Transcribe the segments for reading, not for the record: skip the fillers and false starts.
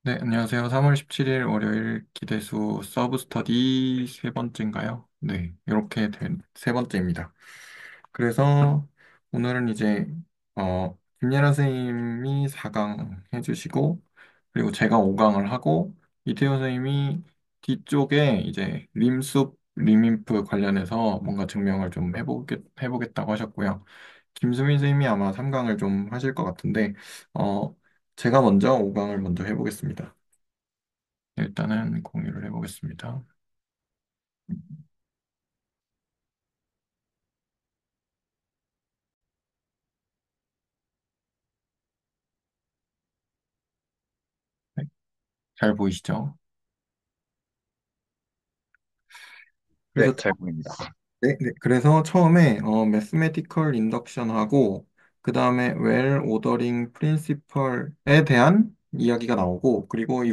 네, 안녕하세요. 3월 17일 월요일 기대수 서브 스터디 세 번째인가요? 네, 이렇게 된 세 번째입니다. 그래서 오늘은 이제 김예라 선생님이 4강 해주시고 그리고 제가 5강을 하고 이태호 선생님이 뒤쪽에 이제 림숲, 리민프 관련해서 뭔가 증명을 좀 해보겠다고 하셨고요. 김수민 선생님이 아마 3강을 좀 하실 것 같은데 어, 제가 먼저 5강을 먼저 해보겠습니다. 일단은 공유를 해보겠습니다. 네, 잘 보이시죠? 네, 그래서 잘 보입니다. 그래서 처음에 매스메티컬 인덕션하고 그 다음에 웰 오더링 프린시펄에 대한 이야기가 나오고 그리고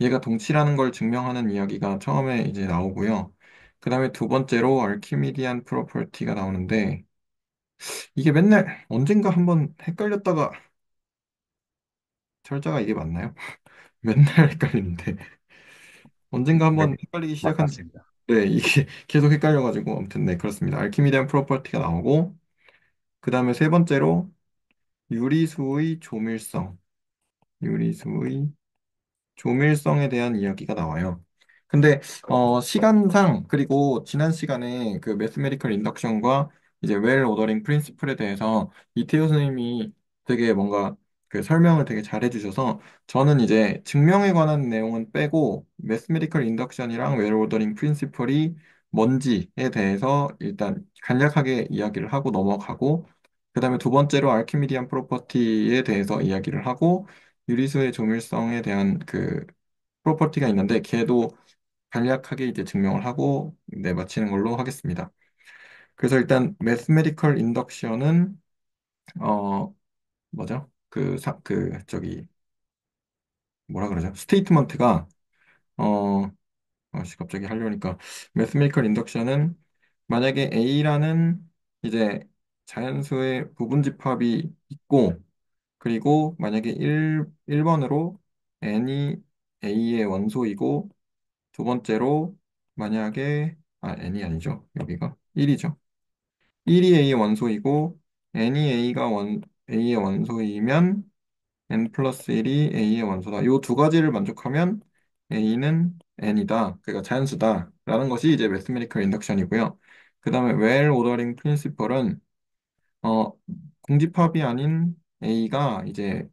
얘가 동치라는 걸 증명하는 이야기가 처음에 이제 나오고요. 그 다음에 두 번째로 알키미디안 프로퍼티가 나오는데 이게 맨날 언젠가 한번 헷갈렸다가 철자가 이게 맞나요? 맨날 헷갈리는데 언젠가 네, 한번 헷갈리기 시작한, 맞습니다. 네, 이게 계속 헷갈려가지고, 아무튼, 네, 그렇습니다. 알키미디안 프로퍼티가 나오고, 그 다음에 세 번째로, 유리수의 조밀성. 유리수의 조밀성에 대한 이야기가 나와요. 근데 시간상 그리고 지난 시간에 그 매스메리컬 인덕션과 이제 웰 오더링 프린시플에 대해서 이태호 선생님이 되게 뭔가 그 설명을 되게 잘 해주셔서 저는 이제 증명에 관한 내용은 빼고 매스메리컬 인덕션이랑 웰 오더링 프린시플이 뭔지에 대해서 일단 간략하게 이야기를 하고 넘어가고 그다음에 두 번째로 알키미디안 프로퍼티에 대해서 이야기를 하고 유리수의 조밀성에 대한 그 프로퍼티가 있는데 걔도 간략하게 이제 증명을 하고 네, 마치는 걸로 하겠습니다. 그래서 일단 매스메디컬 인덕션은 어 뭐죠? 저기 뭐라 그러죠? 스테이트먼트가 어 갑자기 하려니까 매스메디컬 인덕션은 만약에 A라는 이제 자연수의 부분집합이 있고 그리고 만약에 1번으로 n이 A의 원소이고 두 번째로 n이 아니죠. 여기가 1이죠. 1이 A의 원소이고 n이 A의 원소이면 n 플러스 1이 A의 원소다. 이 두 가지를 만족하면 A는 n이다. 그러니까 자연수다. 라는 것이 이제 매스메리컬 인덕션이고요. 그 다음에 웰 오더링 프린시펄은 어, 공집합이 아닌 A가 이제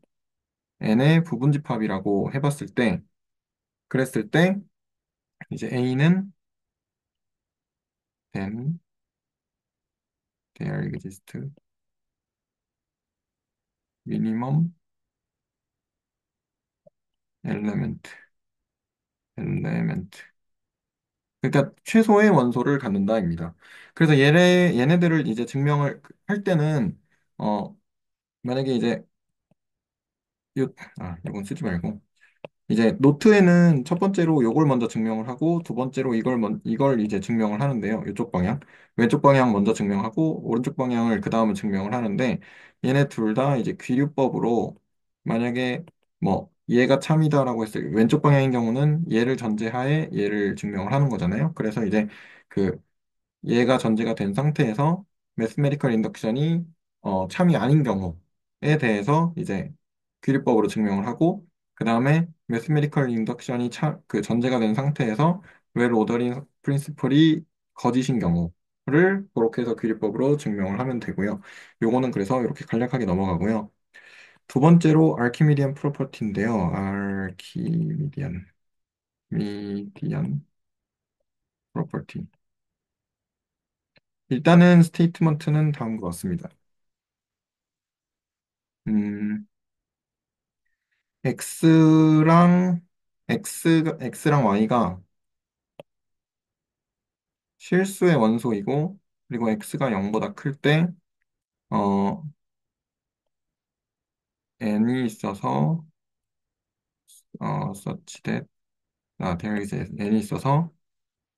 n의 부분집합이라고 해봤을 때 그랬을 때 이제 A는 then there exists minimum element element 그러니까 최소의 원소를 갖는다입니다. 그래서 얘네들을 이제 증명을 할 때는 어 만약에 이제 이건 쓰지 말고 이제 노트에는 첫 번째로 요걸 먼저 증명을 하고 두 번째로 이걸 이제 증명을 하는데요. 이쪽 방향. 왼쪽 방향 먼저 증명하고 오른쪽 방향을 그 다음에 증명을 하는데 얘네 둘 다 이제 귀류법으로 만약에 뭐 얘가 참이다라고 했을 때 왼쪽 방향인 경우는 얘를 전제하에 얘를 증명을 하는 거잖아요. 그래서 이제 그 얘가 전제가 된 상태에서 매스메리컬 인덕션이 참이 아닌 경우에 대해서 이제 규리법으로 증명을 하고 그 다음에 매스메리컬 인덕션이 그 전제가 된 상태에서 웰 오더링 프린시플이 거짓인 경우를 그렇게 해서 규리법으로 증명을 하면 되고요. 요거는 그래서 이렇게 간략하게 넘어가고요. 두 번째로 알키미디안 프로퍼티인데요. 미디안 프로퍼티. 일단은 스테이트먼트는 다음과 같습니다. 음, X랑 X랑 Y가 실수의 원소이고 그리고 X가 0보다 클 때 어, n이 있어서 such that there is n이 있어서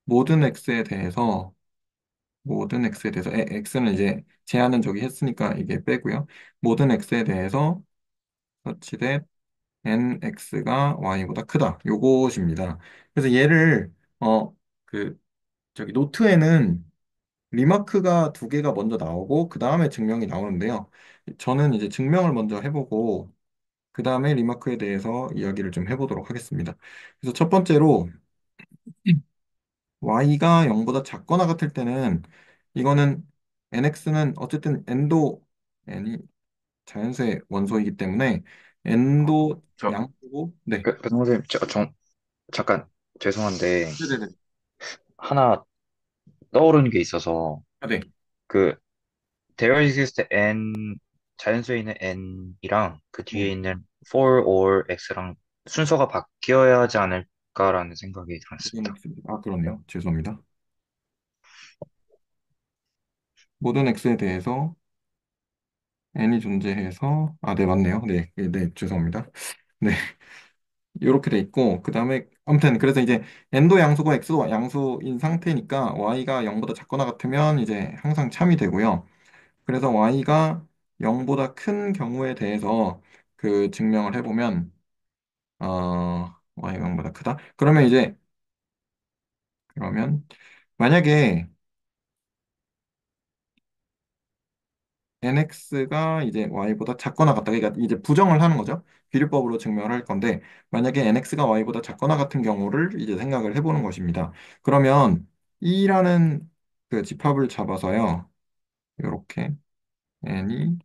모든 X에 대해서 X는 이제 제한은 저기 했으니까 이게 빼고요. 모든 X에 대해서 such that nx가 y보다 크다. 요것입니다. 그래서 얘를 그 저기 노트에는 리마크가 두 개가 먼저 나오고 그 다음에 증명이 나오는데요. 저는 이제 증명을 먼저 해보고 그 다음에 리마크에 대해서 이야기를 좀 해보도록 하겠습니다. 그래서 첫 번째로 y가 0보다 작거나 같을 때는 이거는 nx는 어쨌든 n도 n이 자연수의 원소이기 때문에 n도 저, 양수고 네. 선생님, 잠깐, 죄송한데, 네네네. 하나 떠오르는 게 있어서, 아, 네. 그, there exists n, 자연수에 있는 n이랑 그 뒤에 네. 있는 for or x랑 순서가 바뀌어야 하지 않을까라는 생각이 모든 들었습니다. x. 아, 그렇네요. 죄송합니다. 모든 x에 대해서 n이 존재해서 아, 네, 맞네요. 네, 네, 네, 죄송합니다. 네. 이렇게 돼 있고 그다음에 아무튼 그래서 이제 n도 양수고 x도 양수인 상태니까 y가 0보다 작거나 같으면 이제 항상 참이 되고요. 그래서 y가 0보다 큰 경우에 대해서 그 증명을 해보면 y가 0보다 크다. 그러면 만약에 nx가 이제 y보다 작거나 같다. 그러니까 이제 부정을 하는 거죠. 비례법으로 증명을 할 건데 만약에 nx가 y보다 작거나 같은 경우를 이제 생각을 해보는 것입니다. 그러면 e라는 그 집합을 잡아서요. 이렇게 n이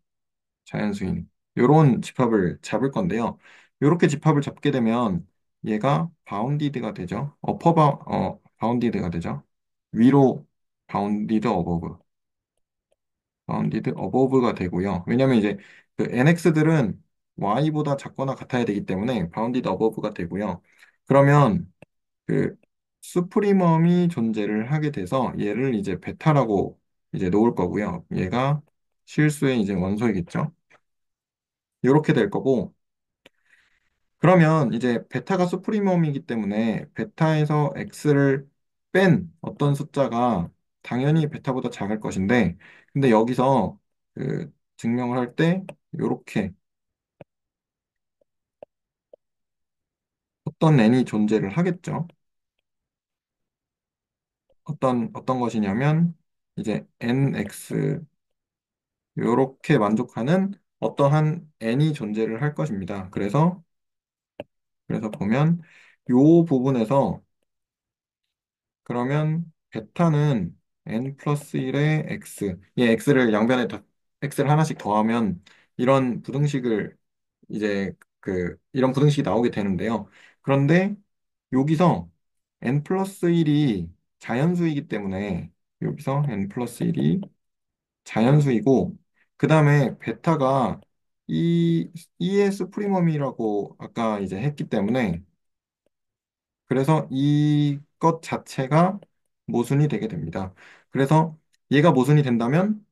자연수인 요런 집합을 잡을 건데요. 요렇게 집합을 잡게 되면 얘가 바운디드가 되죠. 바운디드가 되죠. 위로 바운디드 어버브. 바운디드 어버브가 되고요. 왜냐면 이제 그 nx들은 y보다 작거나 같아야 되기 때문에 바운디드 어버브가 되고요. 그러면 그 수프리멈이 존재를 하게 돼서 얘를 이제 베타라고 이제 놓을 거고요. 얘가 실수의 이제 원소이겠죠. 이렇게 될 거고 그러면 이제 베타가 수프리멈이기 때문에 베타에서 x를 뺀 어떤 숫자가 당연히 베타보다 작을 것인데 근데 여기서 그 증명을 할 때 이렇게 어떤 n이 존재를 하겠죠. 어떤 것이냐면 이제 nx 이렇게 만족하는 어떠한 n이 존재를 할 것입니다. 그래서 보면 요 부분에서 그러면 베타는 n 플러스 1의 x. 이 x를 양변에 x를 하나씩 더하면 이런 부등식을 이제 이런 부등식이 나오게 되는데요. 그런데 여기서 n 플러스 1이 자연수이기 때문에 여기서 n 플러스 1이 자연수이고 그 다음에 베타가 이 ES 프리멈이라고 아까 이제 했기 때문에 그래서 이것 자체가 모순이 되게 됩니다. 그래서 얘가 모순이 된다면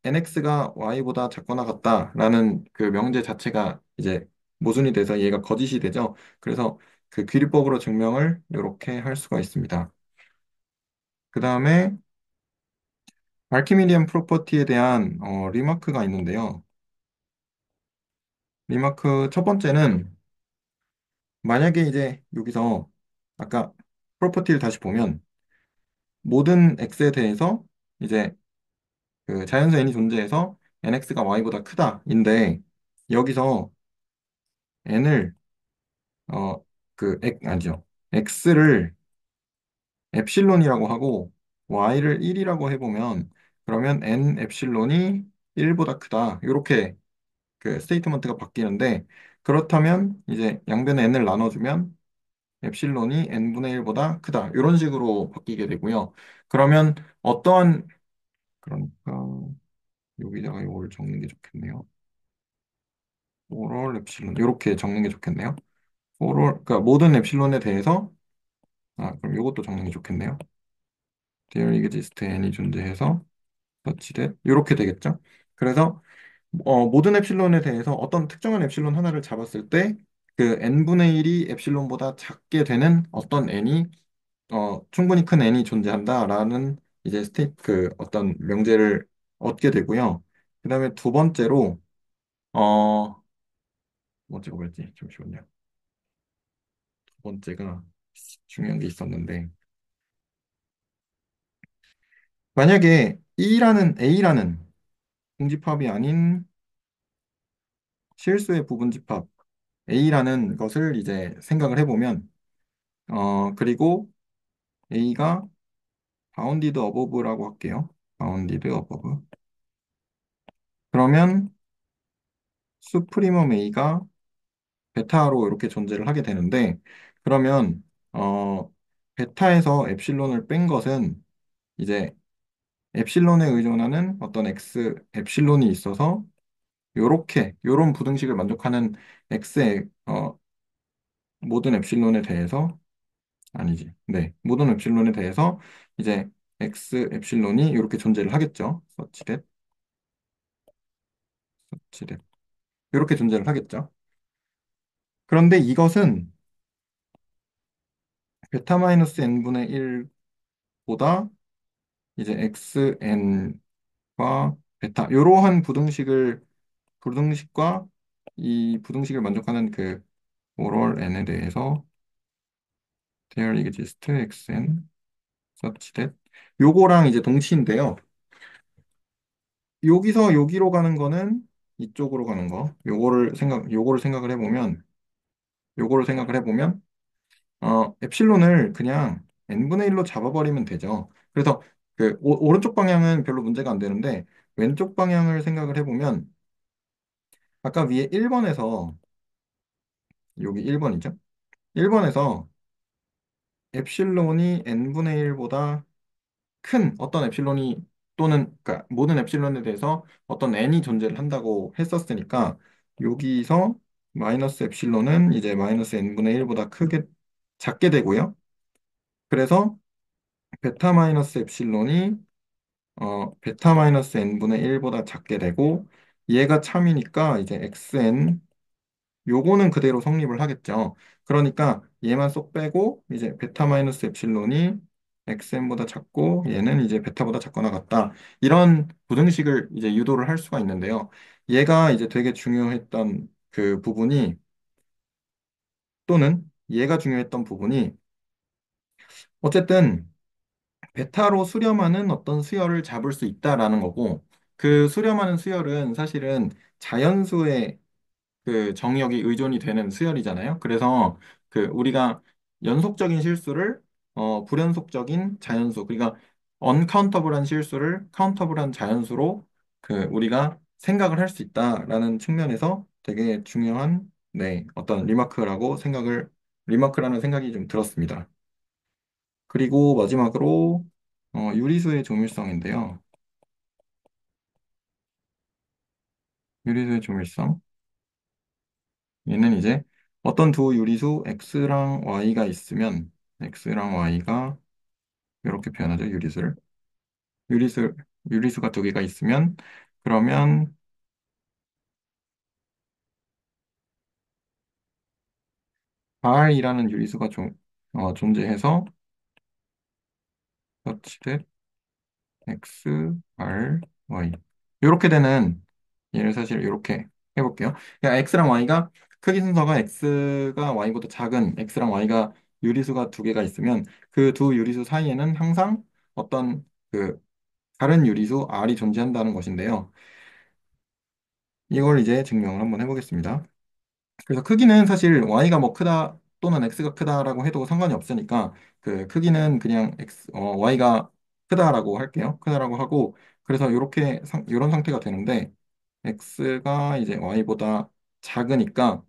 nx가 y보다 작거나 같다라는 그 명제 자체가 이제 모순이 돼서 얘가 거짓이 되죠. 그래서 그 귀리법으로 증명을 이렇게 할 수가 있습니다. 그 다음에 알키미디안 프로퍼티에 대한 리마크가 있는데요. 리마크 첫 번째는 만약에 이제 여기서 아까 프로퍼티를 다시 보면 모든 x에 대해서 이제 그 자연수 n이 존재해서 nx가 y보다 크다인데 여기서 n을 아니죠. x를 엡실론이라고 하고 y를 1이라고 해보면 그러면 n 엡실론이 1보다 크다. 이렇게 그 스테이트먼트가 바뀌는데 그렇다면 이제 양변에 n을 나눠주면 엡실론이 n분의 1보다 크다. 이런 식으로 바뀌게 되고요. 그러면 그러니까 여기다가 이걸 적는 게 좋겠네요. 오럴 엡실론 이렇게 적는 게 좋겠네요. 그러니까 모든 엡실론에 대해서 그럼 이것도 적는 게 좋겠네요. There exists n이 존재해서 such that 이렇게 되겠죠. 그래서 모든 엡실론에 대해서 어떤 특정한 엡실론 하나를 잡았을 때 그 n분의 1이 엡실론보다 작게 되는 어떤 n이 충분히 큰 n이 존재한다라는 이제 그 어떤 명제를 얻게 되고요. 그다음에 두 번째로 어, 번째가 뭐였지? 잠시만요. 두 번째가 중요한 게 있었는데, 만약에 A라는 공집합이 아닌 실수의 부분집합 A라는 것을 이제 생각을 해보면, 그리고 A가 바운디드 어버브라고 할게요. 바운디드 어버브. 그러면 수프리멈 A가 베타로 이렇게 존재를 하게 되는데, 그러면 베타에서 엡실론을 뺀 것은 이제 엡실론에 의존하는 어떤 x 엡실론이 있어서 요런 부등식을 만족하는 x의 모든 엡실론에 대해서 아니지. 네. 모든 엡실론에 대해서 이제 x 엡실론이 이렇게 존재를 하겠죠. such that 이렇게 존재를 하겠죠. 그런데 이것은 베타 마이너스 n분의 1보다 이제 xn과 베타 이러한 부등식과 이 부등식을 만족하는 그 오럴 n에 대해서 there exists xn such that 요거랑 이제 동치인데요. 여기서 여기로 가는 거는 이쪽으로 가는 거. 요거를 생각을 해보면 엡실론을 그냥 n분의 1로 잡아버리면 되죠. 그래서 그 오른쪽 방향은 별로 문제가 안 되는데 왼쪽 방향을 생각을 해보면 아까 위에 1번에서 여기 1번이죠. 1번에서 엡실론이 n분의 1보다 큰 어떤 엡실론이 또는 그러니까 모든 엡실론에 대해서 어떤 n이 존재를 한다고 했었으니까 여기서 마이너스 엡실론은 이제 마이너스 n분의 1보다 작게 되고요. 그래서 베타 마이너스 엡실론이 베타 마이너스 n분의 1보다 작게 되고 얘가 참이니까 이제 xn 요거는 그대로 성립을 하겠죠. 그러니까 얘만 쏙 빼고 이제 베타 마이너스 엡실론이 xn보다 작고 얘는 이제 베타보다 작거나 같다. 이런 부등식을 이제 유도를 할 수가 있는데요. 얘가 이제 되게 중요했던 그 부분이 또는 얘가 중요했던 부분이 어쨌든 베타로 수렴하는 어떤 수열을 잡을 수 있다라는 거고 그 수렴하는 수열은 사실은 자연수의 그 정역이 의존이 되는 수열이잖아요. 그래서 그 우리가 연속적인 실수를 불연속적인 자연수, 그러니까 언카운터블한 실수를 카운터블한 자연수로 그 우리가 생각을 할 수 있다라는 측면에서 되게 중요한 네, 어떤 리마크라는 생각이 좀 들었습니다. 그리고 마지막으로 유리수의 조밀성인데요. 유리수의 조밀성. 얘는 이제 어떤 두 유리수 x랑 y가 있으면 x랑 y가 이렇게 표현하죠. 유리수 유리수가 두 개가 있으면 그러면 r이라는 유리수가 존재해서 such that x, r, y 이렇게 되는 얘를 사실 이렇게 해볼게요. 그러니까 x랑 y가 크기 순서가 x가 y보다 작은 x랑 y가 유리수가 두 개가 있으면 그 두 유리수 사이에는 항상 어떤 그 다른 유리수 R이 존재한다는 것인데요. 이걸 이제 증명을 한번 해보겠습니다. 그래서 크기는 사실 Y가 뭐 크다 또는 X가 크다라고 해도 상관이 없으니까 그 크기는 그냥 Y가 크다라고 할게요. 크다라고 하고 그래서 이런 상태가 되는데 X가 이제 Y보다 작으니까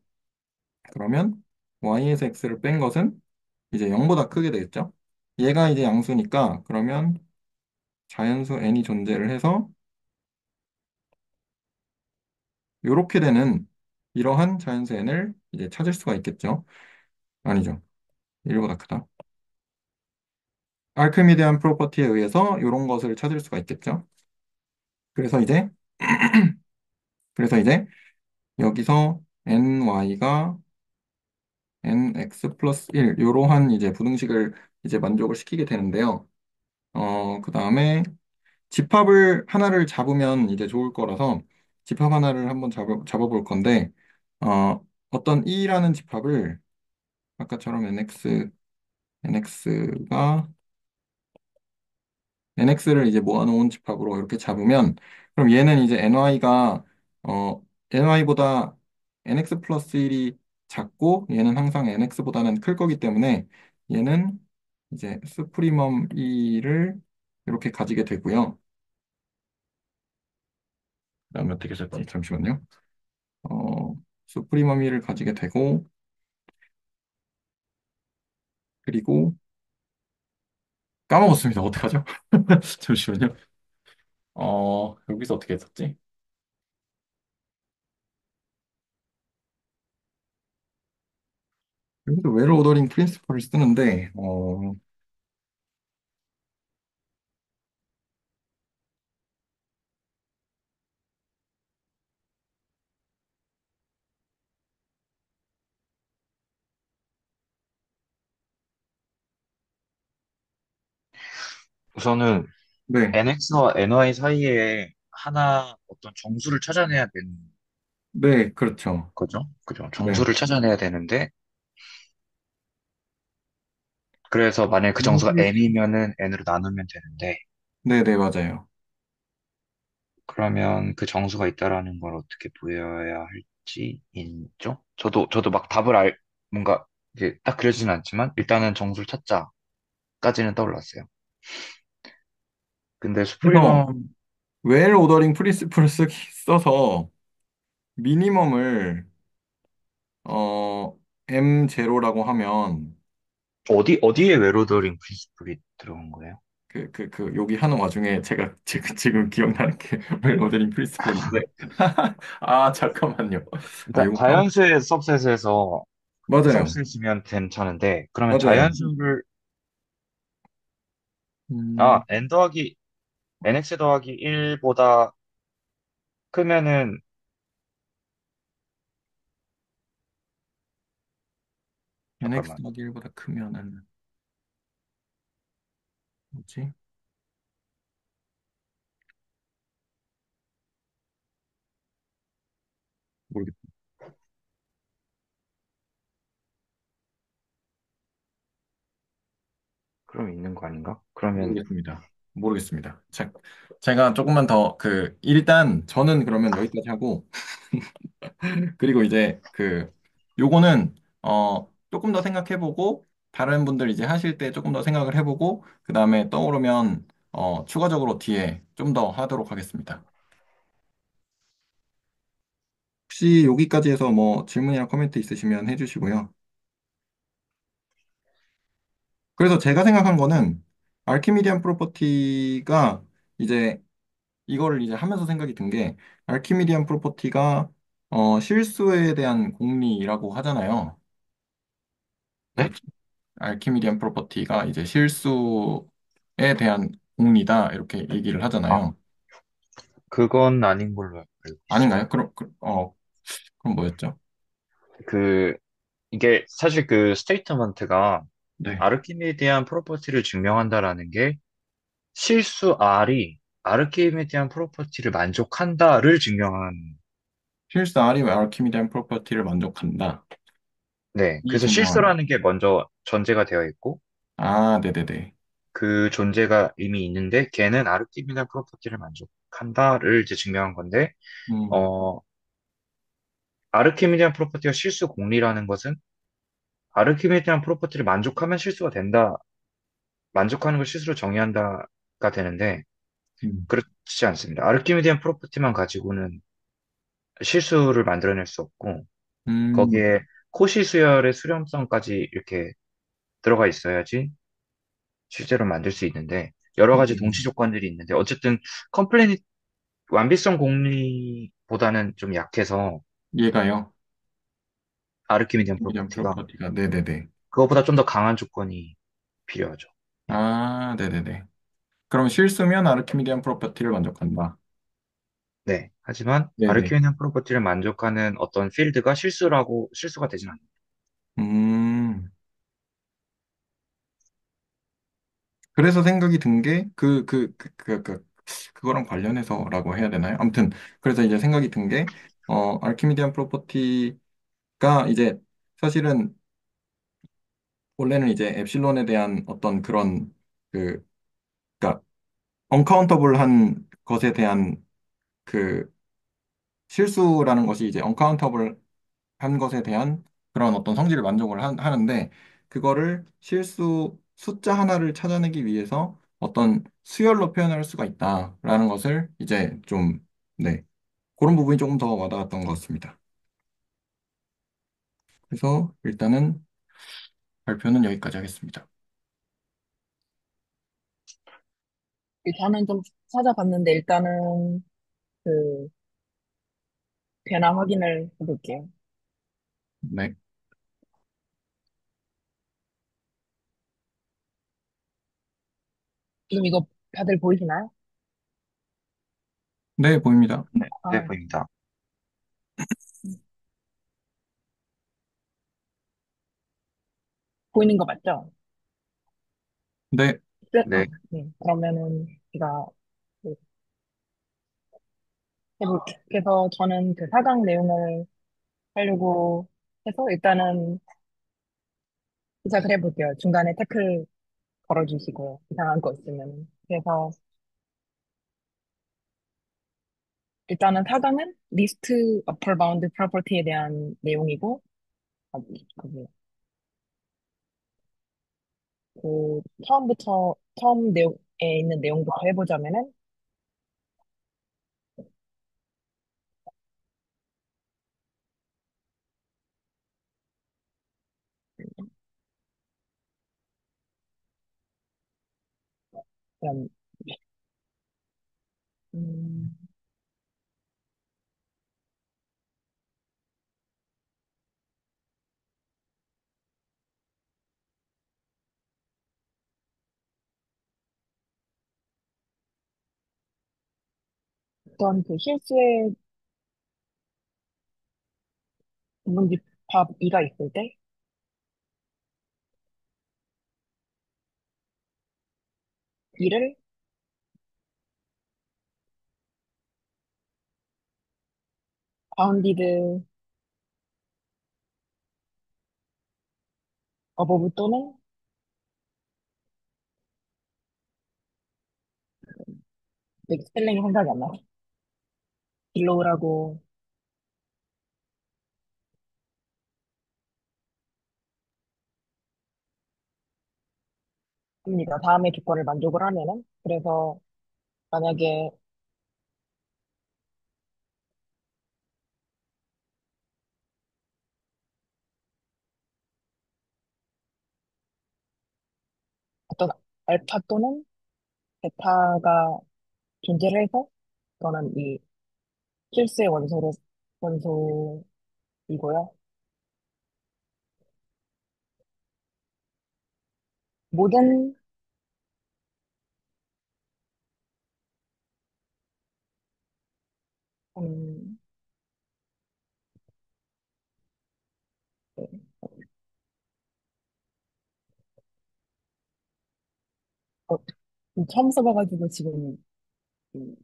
그러면 Y에서 X를 뺀 것은 이제 0보다 크게 되겠죠. 얘가 이제 양수니까 그러면 자연수 n이 존재를 해서 이렇게 되는 이러한 자연수 n을 이제 찾을 수가 있겠죠. 아니죠. 1보다 크다. 알크미디안 프로퍼티에 의해서 이런 것을 찾을 수가 있겠죠. 그래서 이제 그래서 이제 여기서 ny가 nx 플러스 1 이러한 이제 부등식을 이제 만족을 시키게 되는데요. 그 다음에 집합을 하나를 잡으면 이제 좋을 거라서 집합 하나를 한번 잡아볼 건데 어떤 E라는 집합을 아까처럼 NX가 NX를 이제 모아놓은 집합으로 이렇게 잡으면 그럼 얘는 이제 NY가 NY보다 NX 플러스 1이 작고 얘는 항상 NX보다는 클 거기 때문에 얘는 이제 스프리멈 E를 이렇게 가지게 되고요. 그다음에 어떻게 썼지? 잠시만요. 어, 스프리멈 E를 가지게 되고 그리고 까먹었습니다. 어떡하죠? 잠시만요. 여기서 어떻게 했었지? 여기서 웰 오더링 프린시플을 쓰는데 우선은 네, NX와 NY 사이에 하나 어떤 정수를 찾아내야 되는 네, 그렇죠. 거죠. 그죠? 네. 정수를 찾아내야 되는데, 그래서 만약에 그 정수가 이것을- M이면은 N으로 나누면 되는데, 네, 네, 맞아요. 그러면 그 정수가 있다라는 걸 어떻게 보여야 할지 있죠? 저도 막 답을 뭔가 이게 딱 그려지진 않지만, 일단은 정수를 찾자까지는 떠올랐어요. 근데 그래서 수프리멈, 웰 오더링 프린시플을 써서 미니멈을 M0라고 하면 어디에 웨로더링 프린시플이 들어간 거예요? 여기 하는 와중에 제가 지금 기억나는 게 웰 오더링 프린시플인데 아, 잠깐만요. 아, 그러니까 이거 자연수의 सब셋에서 맞아요. sub셋이면 괜찮은데, 그러면 맞아요. 자연수를, 음, n 더하기, nx 더하기 1보다 크면은, NX 잠깐만. 더하기 1보다 크면은 뭐지? 모르겠, 그럼 있는 거 아닌가? 그러면, 모르겠습니다. 모르겠습니다. 제가 조금만 더 일단 저는 그러면 여기까지 하고 그리고 이제 요거는 조금 더 생각해보고 다른 분들 이제 하실 때 조금 더 생각을 해보고 그 다음에 떠오르면 추가적으로 뒤에 좀 더 하도록 하겠습니다. 혹시 여기까지 해서 뭐 질문이나 코멘트 있으시면 해주시고요. 그래서 제가 생각한 거는 알키미디안 프로퍼티가 이제 이거를 이제 하면서 생각이 든 게 알키미디안 프로퍼티가 실수에 대한 공리라고 하잖아요. 네? 그렇죠. 알키미디안 프로퍼티가 이제 실수에 대한 공리다 이렇게 얘기를 아, 하잖아요. 그건 아닌 걸로 알고 있어요. 아닌가요? 그럼 뭐였죠? 그, 이게 사실 그 스테이트먼트가 네. 아르키미디안 프로퍼티를 증명한다라는 게 실수 R이 아르키미디안 프로퍼티를 만족한다를 증명한, 실수 R이 알키미디안 프로퍼티를 만족한다. 네. 이 그래서 증명한. 실수라는 게 먼저 전제가 되어 있고, 아, 네네네. 그 존재가 이미 있는데 걔는 아르키미디안 프로퍼티를 만족한다를 이제 증명한 건데, 음, 어, 아르키미디안 프로퍼티가 실수 공리라는 것은 아르키미디안 프로퍼티를 만족하면 실수가 된다, 만족하는 걸 실수로 정의한다가 되는데, 음, 그렇지 않습니다. 아르키미디안 프로퍼티만 가지고는 실수를 만들어낼 수 없고, 음, 거기에 코시 수열의 수렴성까지 이렇게 들어가 있어야지 실제로 만들 수 있는데, 여러 가지 동시 조건들이 있는데, 어쨌든 컴플레닛 완비성 공리보다는 좀 약해서 얘가요. 아르키미디안 미디안 프로퍼티가 프로퍼티가 네네네. 그거보다 좀 더 강한 조건이 필요하죠. 예. 아, 네네네. 그럼 실수면 아르키미디안 프로퍼티를 만족한다. 네. 하지만 네네. 아르키미디안 프로퍼티를 만족하는 어떤 필드가 실수가 되진 않아요. 음. 그래서 생각이 든 게 그거랑 관련해서라고 해야 되나요? 아무튼 그래서 이제 생각이 든 게 알키미디안 프로퍼티 이제 사실은 원래는 이제 엡실론에 대한 어떤 그런 그, 그러니까 언카운터블한 것에 대한 그 실수라는 것이 이제 언카운터블 한 것에 대한 그런 어떤 성질을 만족을 하는데 그거를 실수 숫자 하나를 찾아내기 위해서 어떤 수열로 표현할 수가 있다라는 것을 이제 좀, 네, 그런 부분이 조금 더 와닿았던 것 같습니다. 그래서 일단은 발표는 여기까지 하겠습니다. 저는 좀 찾아봤는데 일단은 그 변화 확인을 해볼게요. 네, 지금 이거 다들 보이시나요? 네, 보입니다. 네, 네, 아, 보입니다. 보이는 거 맞죠? 네, 네, 네. 그러면은 제가 그 해볼게요. 그래서 저는 그 4강 내용을 하려고 해서 일단은 시작을 해볼게요. 중간에 태클 걸어주시고요. 이상한 거 있으면. 그래서 일단은 4강은 리스트 어퍼 바운드 프로퍼티에 대한 내용이고, 아, 그, 처음 내용에 있는 내용부터 해보자면은, 그냥, 음, 어떤 그 실수의 부분집합 2가 있을 때, 이를 바운디드 어버브 또는 스펠링이 생각이 안 나요. 빌로우라고 합니다. 다음의 조건을 만족을 하면은. 그래서 만약에 어떤 알파 또는 베타가 존재를 해서, 이거는 이 실수의 원소이고요. 모든, 음, 네. 어, 처음 써봐가지고 지금, 음,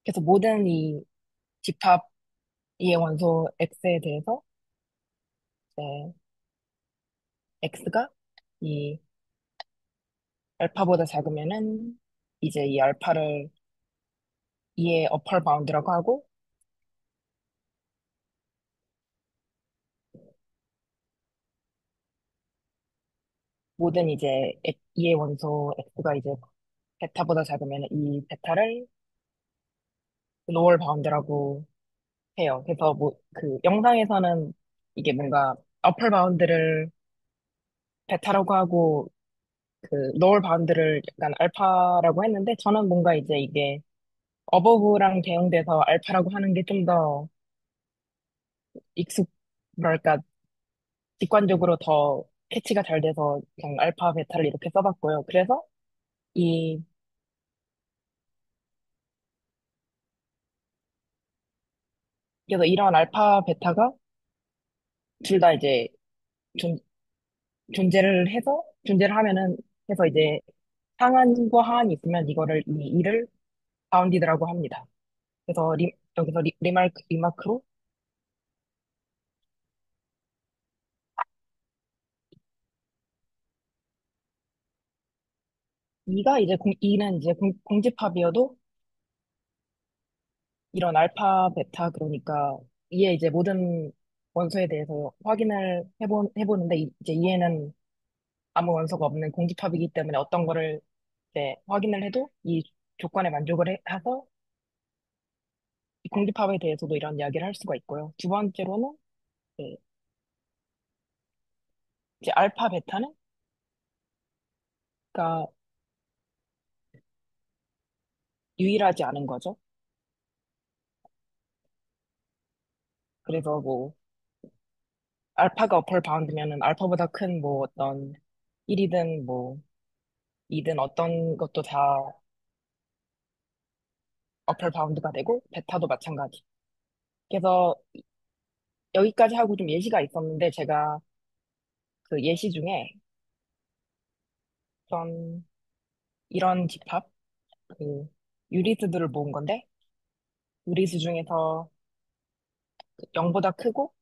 그래서 모든 이 집합 이의 원소 x에 대해서, 네, x가 이 알파보다 작으면은 이제 이 알파를 2의 어펄 바운드라고 하고, 모든 이제 2의 원소 x가 이제 베타보다 작으면 이 베타를 로월 바운드라고 해요. 그래서 뭐 그 영상에서는 이게 뭔가 어플 바운드를 베타라고 하고 그 로월 바운드를 약간 알파라고 했는데 저는 뭔가 이제 이게 어버브랑 대응돼서 알파라고 하는 게 좀 더 익숙 뭐랄까 직관적으로 더 캐치가 잘 돼서 그냥 알파 베타를 이렇게 써봤고요. 이 그래서 이런 알파 베타가 둘 다 이제 존재를 하면은, 해서 이제 상한과 하한이 있으면 이 일을 바운디드라고 합니다. 그래서 여기서 리마크로 이는 이제 공집합이어도 이런 알파, 베타, 그러니까 이에 이제 모든 원소에 대해서 확인을 해보는데, 이제 이에는 아무 원소가 없는 공집합이기 때문에 어떤 거를 이제 확인을 해도 이 조건에 해서 이 공집합에 대해서도 이런 이야기를 할 수가 있고요. 두 번째로는 네, 이제 알파, 베타는 그러니까 유일하지 않은 거죠. 그래서 뭐 알파가 어펄 바운드면은 알파보다 큰 뭐 어떤 1이든 뭐 2든 어떤 것도 다 어펄 바운드가 되고 베타도 마찬가지. 그래서 여기까지 하고 좀 예시가 있었는데 제가 그 예시 중에 어떤 이런 집합 그 유리수들을 모은 건데 유리수 중에서 0보다 크고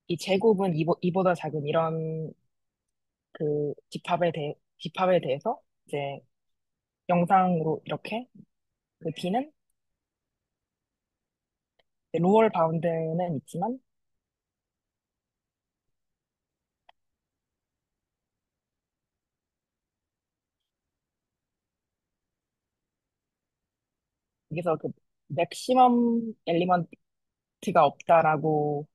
이 제곱은 2보다 작은 이런 그 집합에 대해서 이제 영상으로 이렇게 그 B는 로월 바운드는 있지만 여기서 그 맥시멈 엘리먼트가 없다라고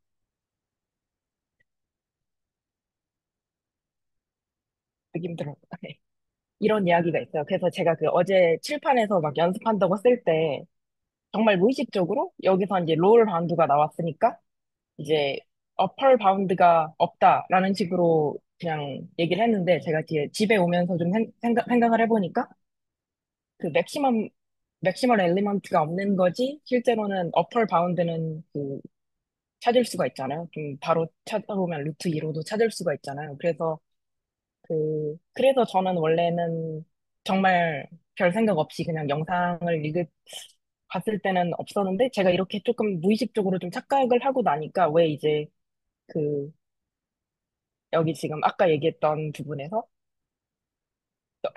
되게 힘들어. 이런 이야기가 있어요. 그래서 제가 그 어제 칠판에서 막 연습한다고 쓸 때 정말 무의식적으로 여기서 이제 로울 바운드가 나왔으니까 이제 어펄 바운드가 없다라는 식으로 그냥 얘기를 했는데 제가 뒤에 집에 오면서 좀 생각을 해보니까 그 맥시멈 엘리먼트가 없는 거지 실제로는 어펄 바운드는 그 찾을 수가 있잖아요. 좀 바로 찾아보면 루트 2로도 찾을 수가 있잖아요. 그래서 저는 원래는 정말 별 생각 없이 그냥 봤을 때는 없었는데, 제가 이렇게 조금 무의식적으로 좀 착각을 하고 나니까, 왜 이제 그, 여기 지금 아까 얘기했던 부분에서, 또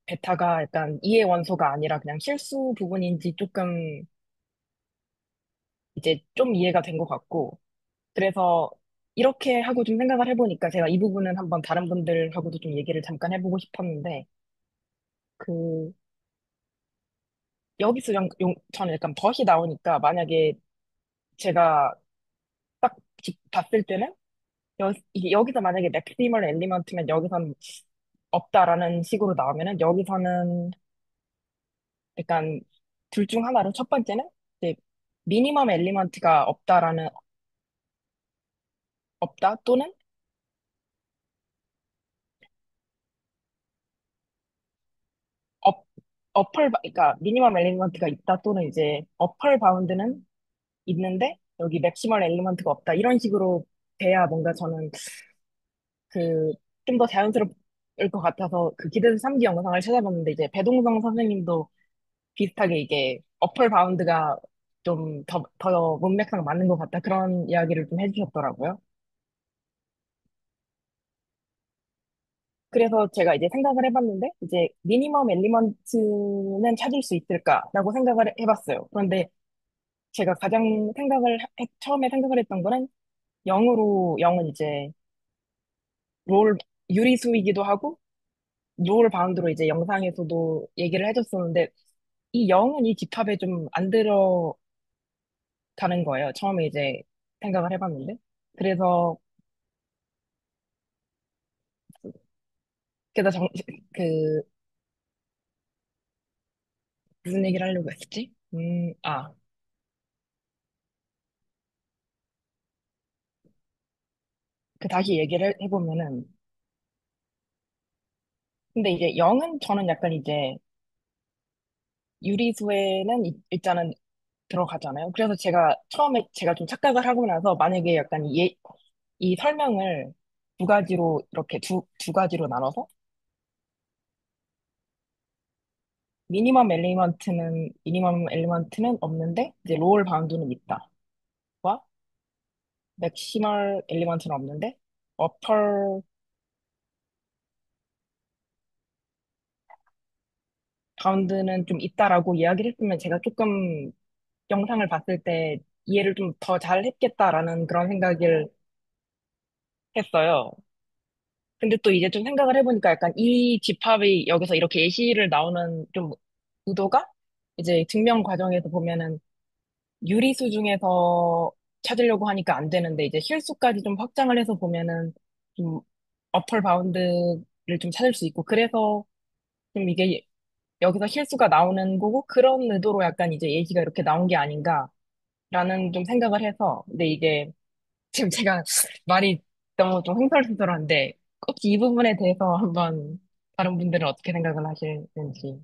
베타가 약간 이의 원소가 아니라 그냥 실수 부분인지 조금 이제 좀 이해가 된 것 같고, 그래서 이렇게 하고 좀 생각을 해보니까 제가 이 부분은 한번 다른 분들하고도 좀 얘기를 잠깐 해보고 싶었는데, 그, 저는 약간 덫이 나오니까 만약에 제가 딱 봤을 때는 이게 여기서 만약에 맥시멀 엘리먼트면 여기선 없다라는 식으로 나오면은 여기서는 약간 둘 중 하나로 첫 번째는 이제 미니멈 엘리먼트가 없다 또는 업 그러니까 미니멈 엘리먼트가 있다 또는 이제 어펄 바운드는 있는데 여기 맥시멀 엘리먼트가 없다 이런 식으로 돼야 뭔가 저는 그 좀 더 자연스러울 것 같아서 그 기대서 3기 영상을 찾아봤는데 이제 배동성 선생님도 비슷하게 이게 어플 바운드가 좀 더 문맥상 맞는 것 같다 그런 이야기를 좀 해주셨더라고요. 그래서 제가 이제 생각을 해봤는데 이제 미니멈 엘리먼트는 찾을 수 있을까라고 생각을 해봤어요. 그런데 제가 처음에 생각을 했던 거는 0은 이제 롤 유리수이기도 하고 롤 바운드로 이제 영상에서도 얘기를 해줬었는데 이 0은 이 집합에 좀 안 들어가는 거예요. 처음에 이제 생각을 해봤는데. 그래서, 그래서 그, 무슨 얘기를 하려고 했지? 다시 얘기를 해보면은, 근데 이제 0은 저는 약간 이제, 유리수에는 일단은 들어가잖아요. 그래서 제가 처음에 제가 좀 착각을 하고 나서 만약에 약간 이 설명을 두 가지로 이렇게 두 가지로 나눠서 미니멈 엘리먼트는 없는데 이제 로월 바운드는 있다와 맥시멀 엘리먼트는 없는데 어펄 바운드는 좀 있다라고 이야기를 했으면 제가 조금 영상을 봤을 때 이해를 좀 더 잘 했겠다라는 그런 생각을 했어요. 근데 또 이제 좀 생각을 해보니까 약간 이 집합이 여기서 이렇게 예시를 나오는 좀 의도가 이제 증명 과정에서 보면은 유리수 중에서 찾으려고 하니까 안 되는데 이제 실수까지 좀 확장을 해서 보면은 좀 어펄 바운드를 좀 찾을 수 있고 그래서 좀 이게 여기서 실수가 나오는 거고 그런 의도로 약간 이제 예시가 이렇게 나온 게 아닌가라는 좀 생각을 해서 근데 이게 지금 제가 말이 너무 좀 횡설수설한데 혹시 이 부분에 대해서 한번 다른 분들은 어떻게 생각을 하시는지.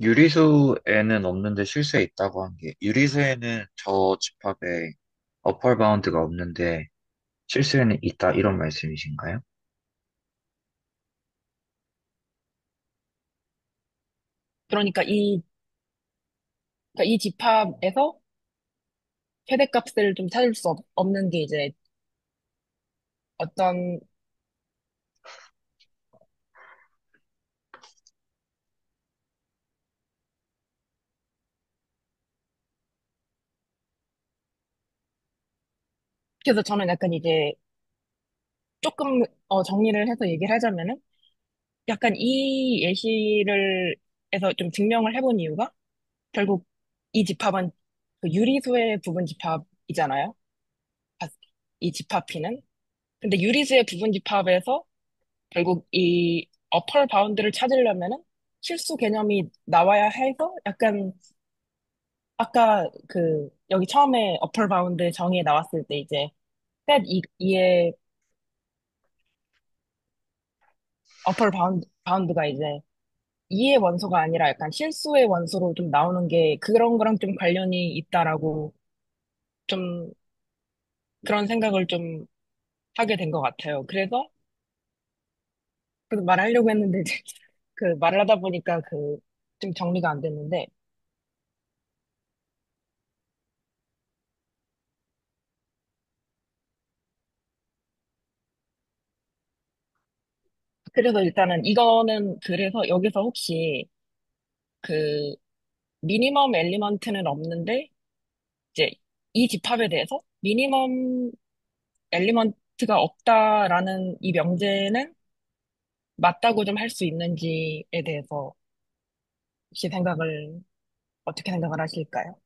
유리수에는 없는데 실수에 있다고 한 게, 유리수에는 저 집합에 어펄 바운드가 없는데 실수에는 있다 이런 말씀이신가요? 그러니까 그러니까 이 집합에서 최대값을 좀 찾을 수 없는 게 이제 어떤, 그래서 저는 약간 이제 조금 정리를 해서 얘기를 하자면은 약간 이 예시를 해서 좀 증명을 해본 이유가 결국 이 집합은 그 유리수의 부분 집합이잖아요. 아, 이 집합 P는. 근데 유리수의 부분 집합에서 결국 이 어펄 바운드를 찾으려면은 실수 개념이 나와야 해서 약간 아까 그 여기 처음에 어펄 바운드 정의에 나왔을 때 이제 set 이의 어펄 바운드가 이제 이의 원소가 아니라 약간 실수의 원소로 좀 나오는 게 그런 거랑 좀 관련이 있다라고 좀 그런 생각을 좀 하게 된 것 같아요. 그래서 말하려고 했는데 이제 그 말을 하다 보니까 그 좀 정리가 안 됐는데 그래서 일단은 이거는 그래서 여기서 혹시 그 미니멈 엘리먼트는 없는데 이제 이 집합에 대해서 미니멈 엘리먼트가 없다라는 이 명제는 맞다고 좀 할 수 있는지에 대해서 혹시 어떻게 생각을 하실까요?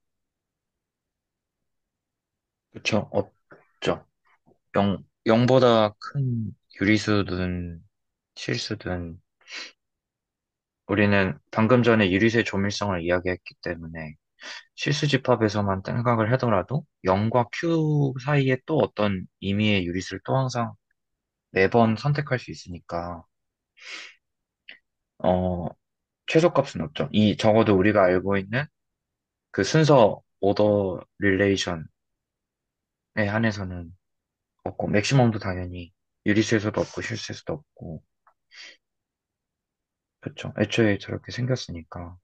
그쵸, 없죠. 0보다 큰 유리수든 실수든 우리는 방금 전에 유리수의 조밀성을 이야기했기 때문에 실수 집합에서만 생각을 하더라도 0과 Q 사이에 또 어떤 임의의 유리수를 또 항상 매번 선택할 수 있으니까 어, 최소값은 없죠. 적어도 우리가 알고 있는 그 순서 오더 릴레이션에 한해서는 없고 맥시멈도 당연히 유리수에서도 없고 실수에서도 없고 그렇죠. 애초에 저렇게 생겼으니까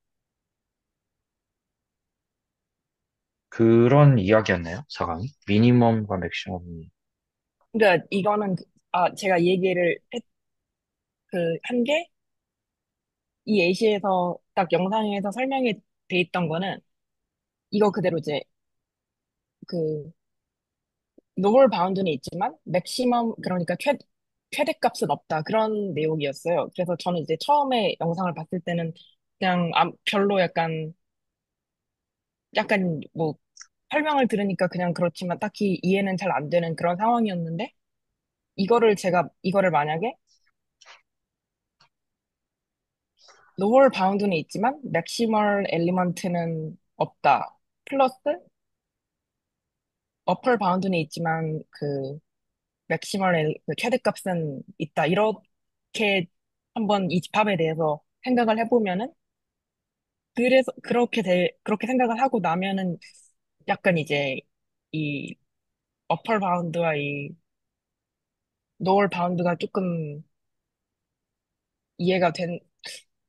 그런 이야기였나요? 4강이? 미니멈과 맥시멈이 그러니까 이거는 제가 이 얘기를 한 게 이 예시에서 딱 영상에서 설명이 돼 있던 거는 이거 그대로 이제 그 노멀 바운드는 있지만 맥시멈 그러니까 최대값은 없다 그런 내용이었어요. 그래서 저는 이제 처음에 영상을 봤을 때는 그냥 별로 약간 뭐 설명을 들으니까 그냥 그렇지만 딱히 이해는 잘 안 되는 그런 상황이었는데 이거를 만약에 로월 바운드는 있지만 맥시멀 엘리먼트는 없다. 플러스 어펄 바운드는 있지만 그 그 최대값은 있다. 이렇게 한번 이 집합에 대해서 생각을 해보면은, 그래서, 그렇게 생각을 하고 나면은, 약간 이제, 이, 어퍼 바운드와 이, 로얼 바운드가 조금 이해가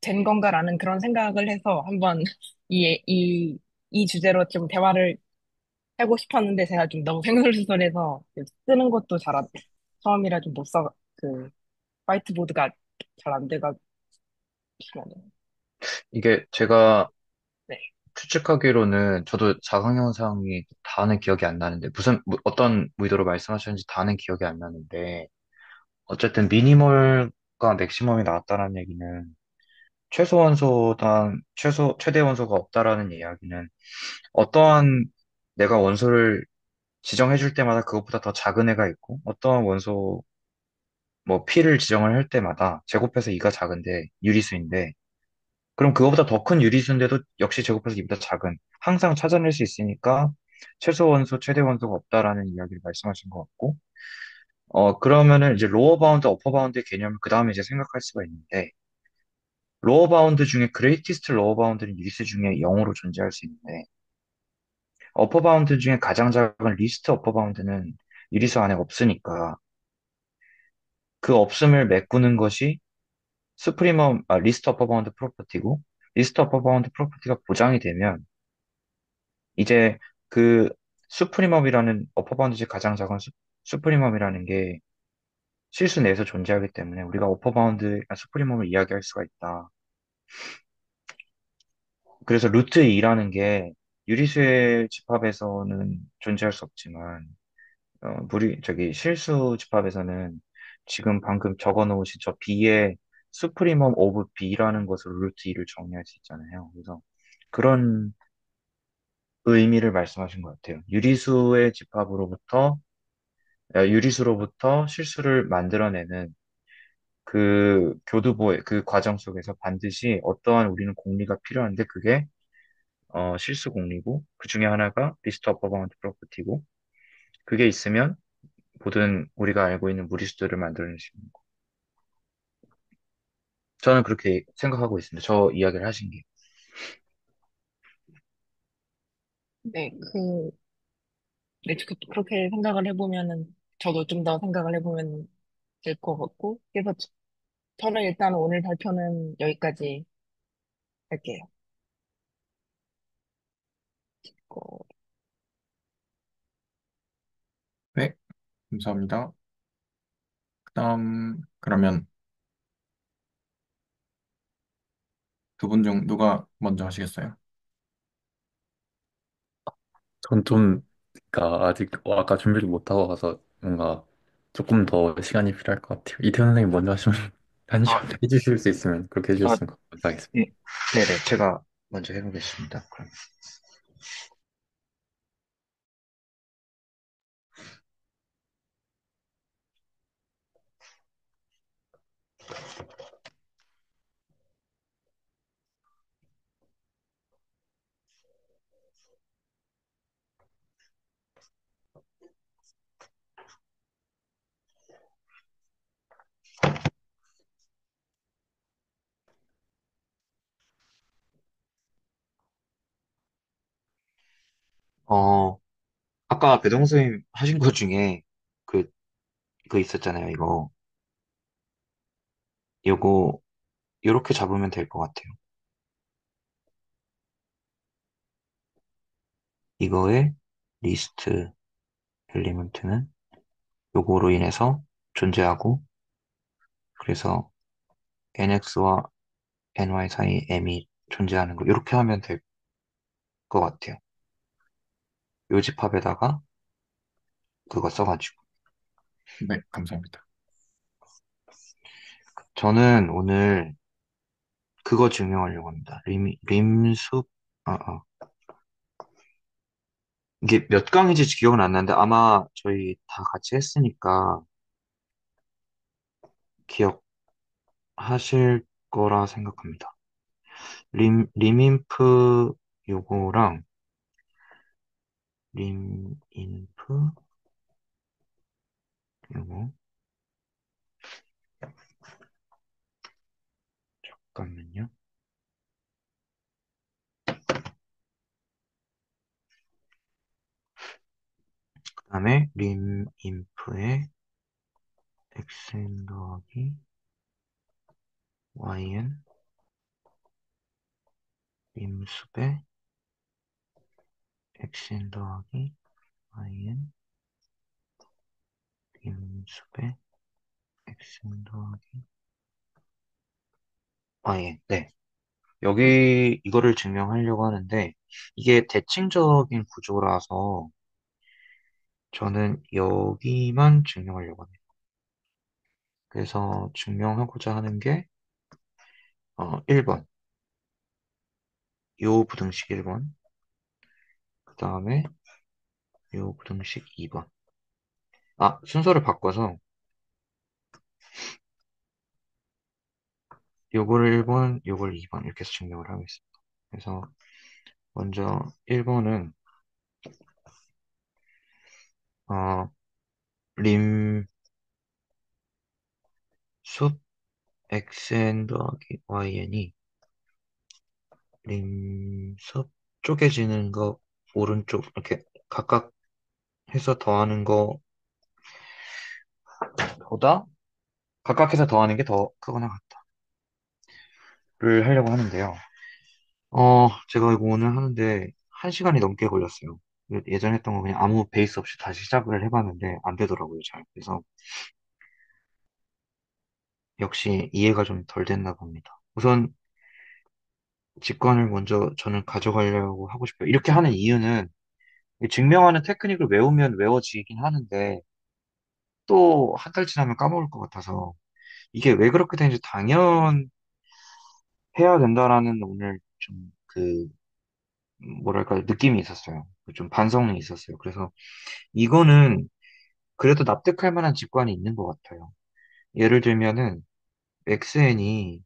된 건가라는 그런 생각을 해서 한번 이 주제로 좀 대화를 하고 싶었는데 제가 좀 너무 횡설수설해서 쓰는 것도 처음이라 좀 못 그, 화이트보드가 잘 안 돼가지고, 이게 제가 네. 추측하기로는 저도 자강현상이 다는 기억이 안 나는데 어떤 의도로 말씀하셨는지 다는 기억이 안 나는데 어쨌든 미니멀과 맥시멈이 나왔다는 얘기는 최대 원소가 없다라는 이야기는 어떠한 내가 원소를 지정해 줄 때마다 그것보다 더 작은 애가 있고 어떠한 원소 뭐 P를 지정을 할 때마다 제곱해서 E가 작은데 유리수인데 그럼 그거보다 더 큰 유리수인데도 역시 제곱해서 E보다 작은 항상 찾아낼 수 있으니까 최소 원소, 최대 원소가 없다라는 이야기를 말씀하신 것 같고 그러면은 이제 로어 바운드, 어퍼 바운드의 개념을 그 다음에 이제 생각할 수가 있는데 로어 바운드 중에 그레이티스트 로어 바운드는 유리수 중에 0으로 존재할 수 있는데 어퍼 바운드 중에 가장 작은 리스트 어퍼 바운드는 유리수 안에 없으니까 그 없음을 메꾸는 것이 리스트 어퍼 바운드 프로퍼티고 리스트 어퍼 바운드 프로퍼티가 보장이 되면 이제 그 수프리멈이라는 어퍼 바운드 중 가장 작은 수프리멈이라는 게 실수 내에서 존재하기 때문에 우리가 어퍼 바운드 수프리멈을 이야기할 수가 있다. 그래서 루트 2라는 게 유리수의 집합에서는 존재할 수 없지만 실수 집합에서는 지금 방금 적어 놓으신 저 B의 수프리멈 오브 B라는 것으로 루트 2를 정리할 수 있잖아요. 그래서 그런 의미를 말씀하신 것 같아요. 유리수로부터 실수를 만들어내는 그 과정 속에서 반드시 어떠한 우리는 공리가 필요한데 그게 실수 공리고 그 중에 하나가 리스트 어퍼 바운드 프로퍼티고 그게 있으면 모든 우리가 알고 있는 무리수들을 만들어낼 수 있는 거. 저는 그렇게 생각하고 있습니다. 저 이야기를 하신 게. 네, 그렇게 생각을 해보면은, 저도 좀 더 생각을 해보면 될 것 같고, 그래서 저는 일단 오늘 발표는 여기까지 할게요. 어, 네, 감사합니다. 그러면 두 분 중 누가 먼저 하시겠어요? 전 좀, 그러니까 아직 아까 준비를 못하고 가서 뭔가 조금 더 시간이 필요할 것 같아요. 이태원 선생님 먼저 하시면 한 아, 시간 해주실 수 있으면 그렇게 아, 해주셨으면 감사하겠습니다. 예. 네네. 제가 먼저 해보겠습니다. 그럼. 어, 아까 배동 선생님 하신 것 중에 그, 그 있었잖아요. 요거, 요렇게 잡으면 될 것 같아요. 이거의 리스트 엘리먼트는 요거로 인해서 존재하고, 그래서 nx와 ny 사이 m이 존재하는 거, 이렇게 하면 될 것 같아요. 요 집합에다가 그거 써가지고. 네, 감사합니다. 저는 오늘 그거 증명하려고 합니다. 림숲, 이게 몇 강인지 기억은 안 나는데 아마 저희 다 같이 했으니까 기억하실 거라 생각합니다. 리민프 요거랑 림인프 요거 잠깐만요. 그 다음에 림 인프의 xn 더하기 yn 림수배 xn 더하기 yn 림수배 xn 더하기 yn. 네. 여기 이거를 증명하려고 하는데 이게 대칭적인 구조라서 저는 여기만 증명하려고 합니다. 그래서 증명하고자 하는 게 1번 요 부등식 1번 그 다음에 요 부등식 2번 순서를 바꿔서 요거를 1번 요걸 2번 이렇게 해서 증명을 하겠습니다. 그래서 먼저 1번은 림 숲 xn 더하기 yn이 림숲 쪼개지는 거 오른쪽 이렇게 각각 해서 더하는 거보다 각각 해서 더하는 게 더 크거나 같다를 하려고 하는데요. 제가 이거 오늘 하는데 1시간이 넘게 걸렸어요. 예전에 했던 거 그냥 아무 베이스 없이 다시 시작을 해봤는데 안 되더라고요, 잘. 그래서 역시 이해가 좀 덜 됐나 봅니다. 우선 직관을 먼저 저는 가져가려고 하고 싶어요. 이렇게 하는 이유는 증명하는 테크닉을 외우면 외워지긴 하는데 또 한 달 지나면 까먹을 것 같아서 이게 왜 그렇게 되는지 당연해야 된다라는 오늘 좀 뭐랄까 느낌이 있었어요. 좀 반성이 있었어요. 그래서 이거는 그래도 납득할 만한 직관이 있는 것 같아요. 예를 들면은 xn이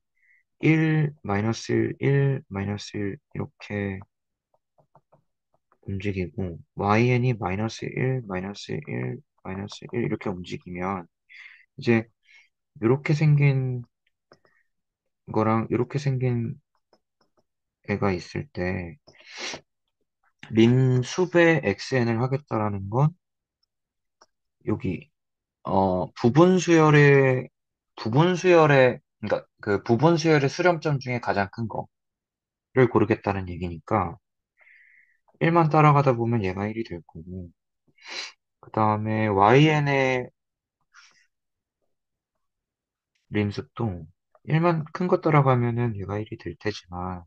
1, 마이너스 1, 1, 마이너스 1 이렇게 움직이고 yn이 마이너스 1, 마이너스 1, 마이너스 1 이렇게 움직이면 이제 이렇게 생긴 거랑 이렇게 생긴 애가 있을 때 림수의 xn을 하겠다라는 건 여기 부분 수열의 그러니까 그 부분 수열의 수렴점 중에 가장 큰 거를 고르겠다는 얘기니까 1만 따라가다 보면 얘가 1이 될 거고 그 다음에 yn의 림습도 1만 큰 거 따라가면은 얘가 1이 될 테지만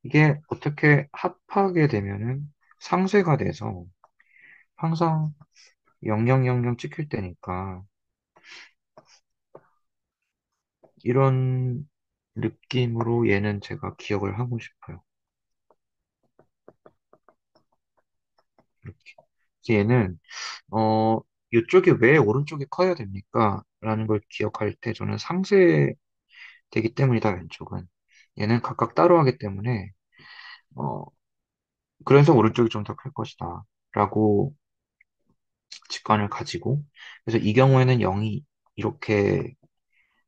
이게 어떻게 합하게 되면은 상쇄가 돼서 항상 0000 찍힐 때니까 이런 느낌으로 얘는 제가 기억을 하고 싶어요. 이렇게. 그래서 얘는 이쪽이 왜 오른쪽이 커야 됩니까? 라는 걸 기억할 때 저는 상쇄되기 때문이다, 왼쪽은. 얘는 각각 따로 하기 때문에 어, 그래서 오른쪽이 좀 더 클 것이다. 라고 직관을 가지고 그래서 이 경우에는 0이 이렇게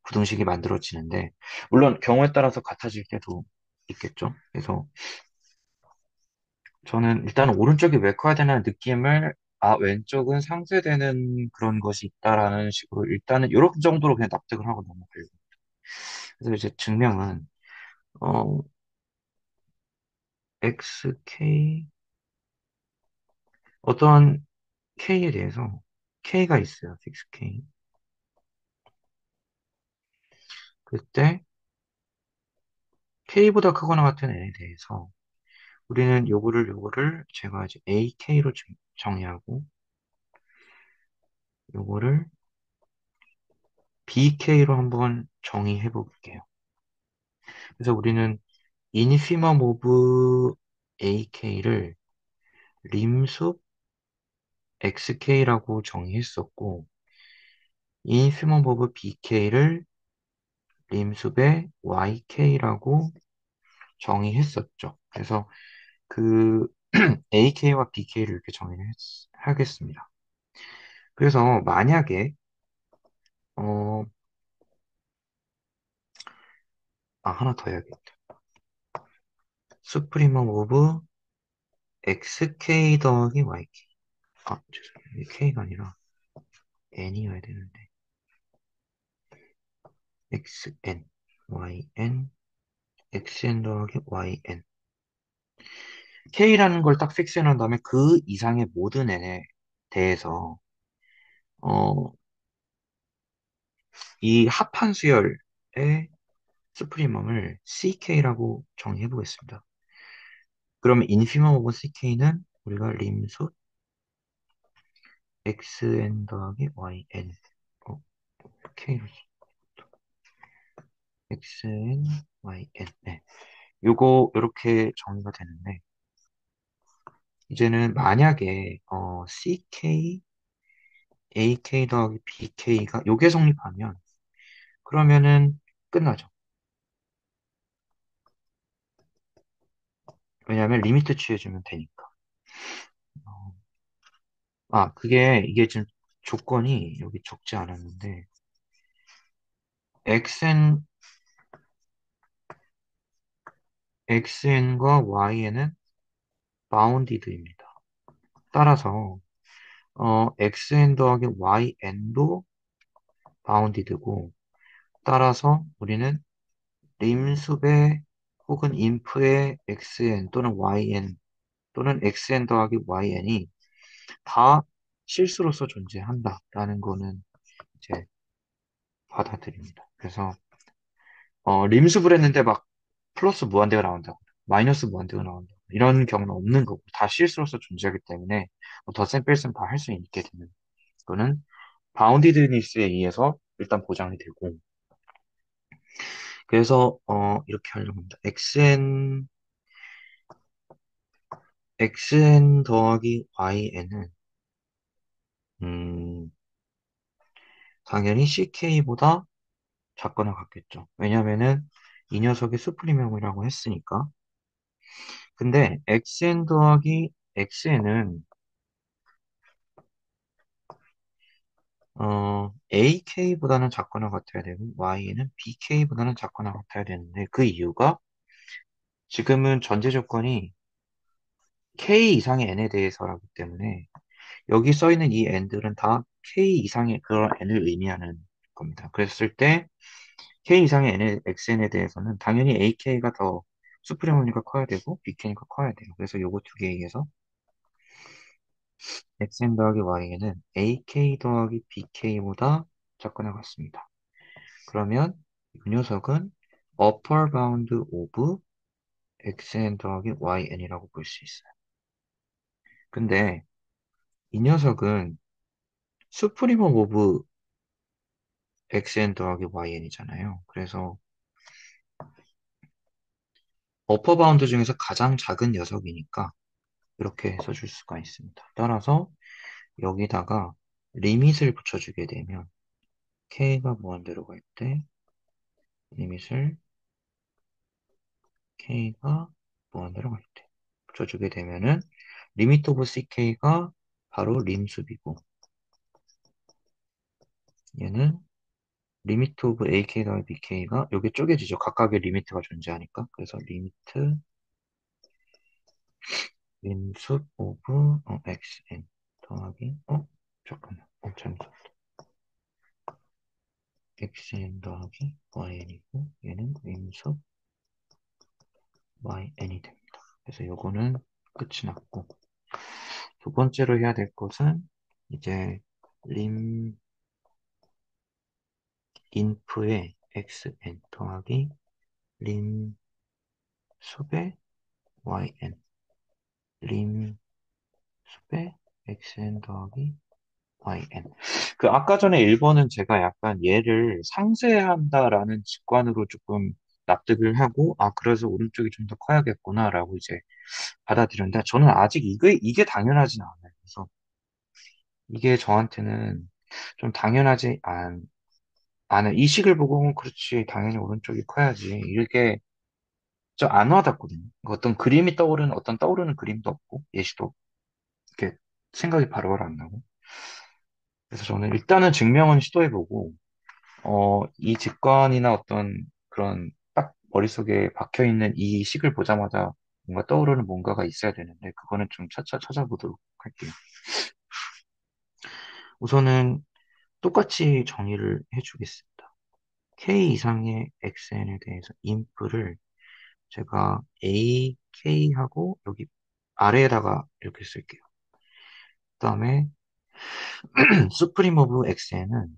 부등식이 만들어지는데 물론 경우에 따라서 같아질 때도 있겠죠. 그래서 저는 일단 오른쪽이 왜 커야 되는 느낌을 왼쪽은 상쇄되는 그런 것이 있다라는 식으로 일단은 이런 정도로 그냥 납득을 하고 넘어가려고. 그래서 이제 증명은 어, xk 어떠한 k에 대해서 k가 있어요. 6k. 그때 k보다 크거나 같은 n에 대해서 우리는 요거를 제가 이제 ak로 정의하고 요거를 bk로 한번 정의해 볼게요. 그래서 우리는 인피멈 오브 ak를 림숲 xk라고 정의했었고 인피멈 오브 bk를 림숲의 YK라고 정의했었죠. 그래서 그 AK와 BK를 이렇게 정의를 하겠습니다. 그래서 만약에 어, 하나 더 해야겠다. 수프리멈 오브 xk 더하기 yk. 죄송해요. 이게 k가 아니라 n이어야 되는데. xn, yn, xn 더하기 yn. k라는 걸 딱 픽스해 놓은 다음에 그 이상의 모든 n에 대해서 어, 이 합한 수열의 수프리멈을 ck라고 정의해 보겠습니다. 그러면 인피멈 오브 ck는 우리가 림수 xn 더하기 yn k로 xn yn 네. 요렇게 정의가 되는데 이제는 만약에 ck ak 더하기 bk가 요게 성립하면 그러면은 끝나죠. 왜냐하면 리미트 취해주면 되니까. 어, 이게 지금 조건이 여기 적지 않았는데 xn xn과yn은 바운디드입니다. 따라서 xn 더하기 yn도 바운디드고 따라서 우리는 림수배 혹은 인프의 xn 또는 yn 또는 xn 더하기 yn이 다 실수로서 존재한다라는 거는 이제 받아들입니다. 그래서 림수를 했는데 막 플러스 무한대가 나온다고 마이너스 무한대가 나온다고 이런 경우는 없는 거고 다 실수로서 존재하기 때문에 덧셈 뺄셈 다 할 수 있게 되는 거는 바운디드니스에 의해서 일단 보장이 되고 그래서 이렇게 하려고 합니다. xn 더하기 yn은 음, 당연히 ck보다 작거나 같겠죠. 왜냐면은 이 녀석이 수프리명이라고 했으니까. 근데 xn 더하기 xn은 ak보다는 작거나 같아야 되고 y는 bk보다는 작거나 같아야 되는데 그 이유가 지금은 전제 조건이 k 이상의 n에 대해서라기 때문에 여기 써 있는 이 n들은 다 k 이상의 그런 n을 의미하는 겁니다. 그랬을 때 k 이상의 xn에 대해서는 당연히 ak가 더 수프리모니가 커야 되고 bk니까 커야 돼요. 그래서 요거 두 개에 의해서 xn 더하기 y는 ak 더하기 bk보다 작거나 같습니다. 그러면 이 녀석은 upper bound of xn 더하기 yn이라고 볼 수 있어요. 근데 이 녀석은 수프리멈 오브 xn 더하기 yn이잖아요. 그래서 어퍼 바운드 중에서 가장 작은 녀석이니까 이렇게 써줄 수가 있습니다. 따라서 여기다가 리밋을 붙여주게 되면 k가 무한대로 갈 때 리밋을 k가 무한대로 갈 때 붙여주게 되면은 리미트 오브 ck가 바로 림수비고 얘는 리미트 오브 ak가 bk가 여기 쪼개지죠. 각각의 리미트가 존재하니까. 그래서 리미트 림수 오브 xn 더하기 잠깐만 잘못 xn 더하기 yn이고 얘는 림수 yn이 됩니다. 그래서 요거는 끝이 났고 두 번째로 해야 될 것은 이제 림 인프의 xn 더하기 림 숲의 yn 림 숲의 xn 더하기 yn 아까 전에 1번은 제가 약간 얘를 상쇄한다라는 직관으로 조금 납득을 하고 그래서 오른쪽이 좀 더 커야겠구나라고 이제 받아들였는데 저는 아직 이게 당연하진 않아요. 그래서 이게 저한테는 좀 당연하지 않은 이 식을 보고 그렇지 당연히 오른쪽이 커야지 이렇게 좀 안 와닿거든요. 어떤 그림이 떠오르는 그림도 없고 예시도 이렇게 생각이 바로바로 안 나고 그래서 저는 일단은 증명은 시도해보고 이 직관이나 어떤 그런 딱 머릿속에 박혀 있는 이 식을 보자마자 뭔가 떠오르는 뭔가가 있어야 되는데, 그거는 좀 차차 찾아보도록 할게요. 우선은 똑같이 정의를 해주겠습니다. K 이상의 XN에 대해서 인프를 제가 AK하고 여기 아래에다가 이렇게 쓸게요. 그 다음에 수프림 오브 XN은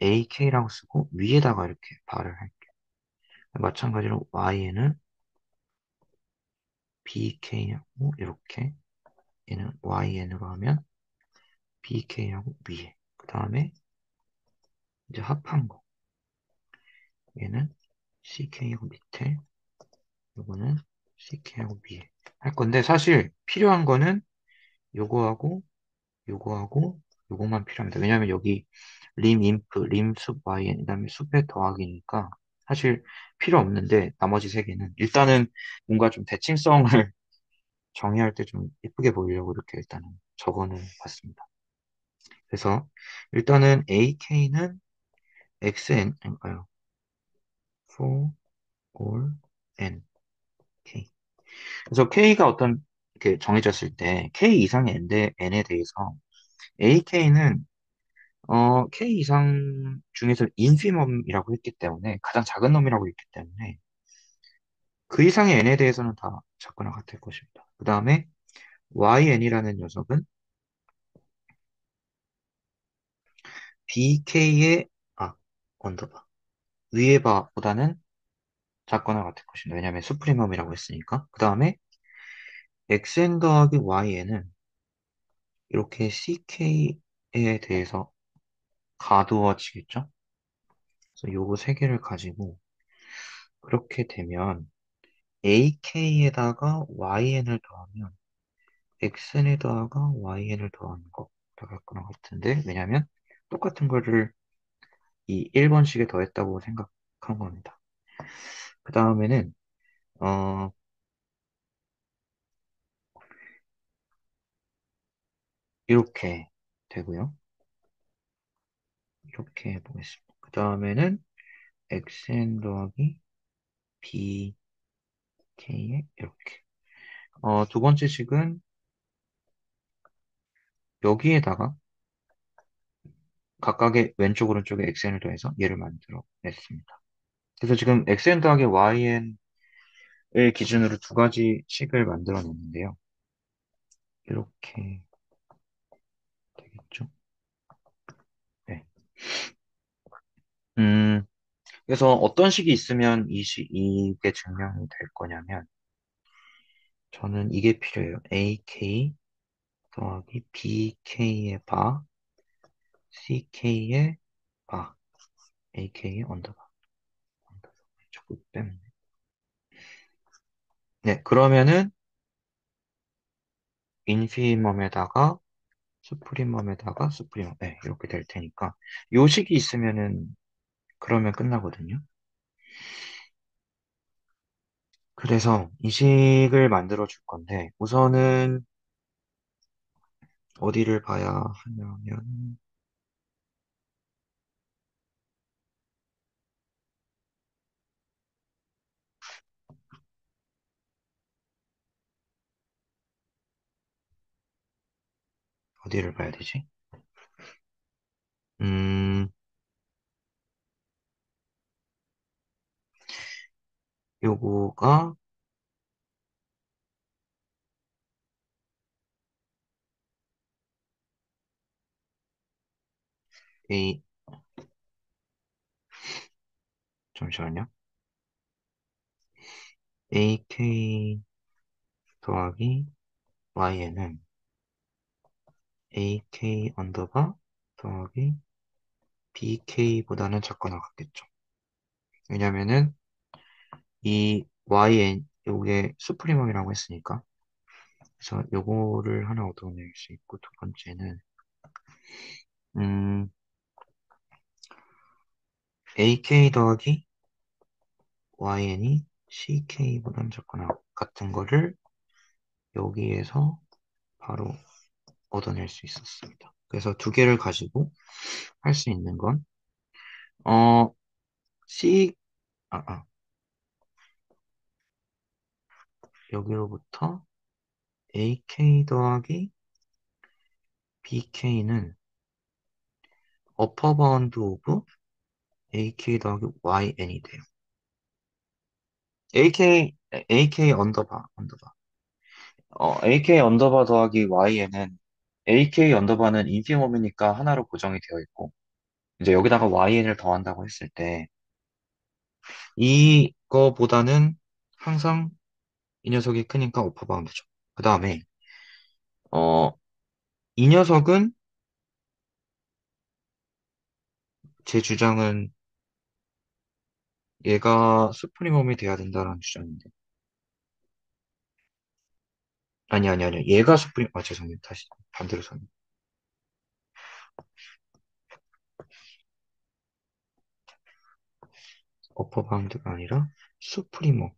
AK라고 쓰고 위에다가 이렇게 발을 할게요. 마찬가지로 Y는 BK하고 이렇게, 얘는 YN으로 하면 BK하고 위에, 그 다음에 이제 합한 거, 얘는 CK하고 밑에, 요거는 CK하고 위에 할 건데, 사실 필요한 거는 요거하고 요거하고 요것만 필요합니다. 왜냐면 여기 림 인프, 림 숲 yn, 그다음에 숲의 더하기니까 사실 필요 없는데, 나머지 세 개는 일단은 뭔가 좀 대칭성을 정의할 때 좀 예쁘게 보이려고 이렇게 일단은 적어는 봤습니다. 그래서 일단은 ak는 xn, 아닌가요? for all n k. 그래서 k가 어떤 이렇게 정해졌을 때 k 이상의 n에 대해서 ak는 K 이상 중에서 인피멈이라고 했기 때문에, 가장 작은 놈이라고 했기 때문에, 그 이상의 n에 대해서는 다 작거나 같을 것입니다. 그 다음에 yn이라는 녀석은 bk의, 언더바, 위의 바보다는 작거나 같을 것입니다. 왜냐하면 수프리멈이라고 했으니까. 그 다음에 xn 더하기yn은 이렇게 ck에 대해서 가두어지겠죠? 그래서 요거 세 개를 가지고 그렇게 되면 ak에다가 yn을 더하면 xn에다가 yn을 더하는 거라고 할 거랑 같은데, 왜냐면 똑같은 거를 이 1번식에 더했다고 생각한 겁니다. 그 다음에는 이렇게 되고요. 이렇게 해보겠습니다. 그 다음에는 xn 더하기 bk에 이렇게, 두 번째 식은 여기에다가 각각의 왼쪽 오른쪽에 xn을 더해서 얘를 만들어 냈습니다. 그래서 지금 xn 더하기 yn을 기준으로 두 가지 식을 만들어 냈는데요. 이렇게 되겠죠? 네. 음, 그래서 어떤 식이 있으면 이게 증명이 될 거냐면, 저는 이게 필요해요. AK 더하기 BK의 바, CK의 바, AK의 언더바. 자꾸 빼면. 네, 그러면은 인피멈에다가 수프리멈에다가 수프리멈, 네, 이렇게 될 테니까 요 식이 있으면은 그러면 끝나거든요. 그래서 이 식을 만들어 줄 건데, 우선은 어디를 봐야 하냐면, 어디를 봐야 되지? 음, 요거가 A, 잠시만요. AK 더하기 Y에는 AK 언더바 더하기 BK보다는 작거나 같겠죠. 왜냐면은 이 YN, 요게 수프리멈이라고 했으니까. 그래서 요거를 하나 얻어낼 수 있고, 두 번째는, 음, AK 더하기 YN이 CK보다는 작거나 같은 거를 여기에서 바로 얻어낼 수 있었습니다. 그래서 두 개를 가지고 할 수 있는 건, 어, C, 아, 아, 여기로부터 AK 더하기 BK는 어퍼 바운드 오브 AK 더하기 YN이 돼요. AK 언더바. AK 언더바 더하기 YN은 AK 언더바는 인피멈이니까 하나로 고정이 되어 있고, 이제 여기다가 YN을 더한다고 했을 때, 이거보다는 항상 이 녀석이 크니까 어퍼 바운드죠. 그 다음에, 어, 이 녀석은 제 주장은 얘가 수프리멈이 돼야 된다는 주장인데. 아니. 얘가 죄송해요. 다시 반대로 썼네. 어퍼 바운드가 아니라 수프리멈이고,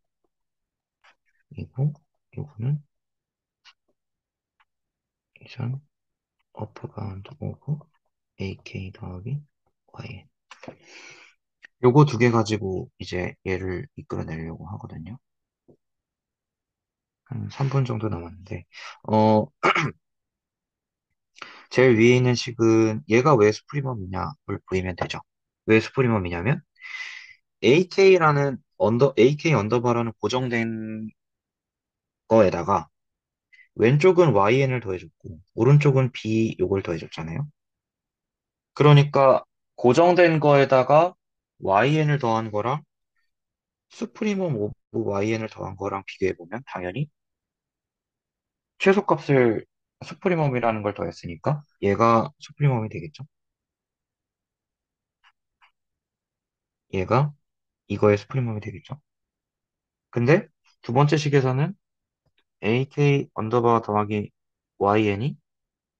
요거는 이상 어퍼 바운드 오브 AK 더하기 YN. 요거 두 개 가지고 이제 얘를 이끌어내려고 하거든요. 한 3분 정도 남았는데, 어, 제일 위에 있는 식은 얘가 왜 스프리멈이냐를 보이면 되죠. 왜 스프리멈이냐면, AK 언더바라는 고정된 거에다가 왼쪽은 YN을 더해줬고, 오른쪽은 B 요걸 더해줬잖아요. 그러니까 고정된 거에다가 YN을 더한 거랑 수프리멈 오브 YN을 더한 거랑 비교해보면 당연히 최소값을 수프리멈이라는 걸 더했으니까 얘가 수프리멈이 되겠죠. 얘가 이거의 수프리멈이 되겠죠. 근데 두 번째 식에서는 AK 언더바 더하기 YN이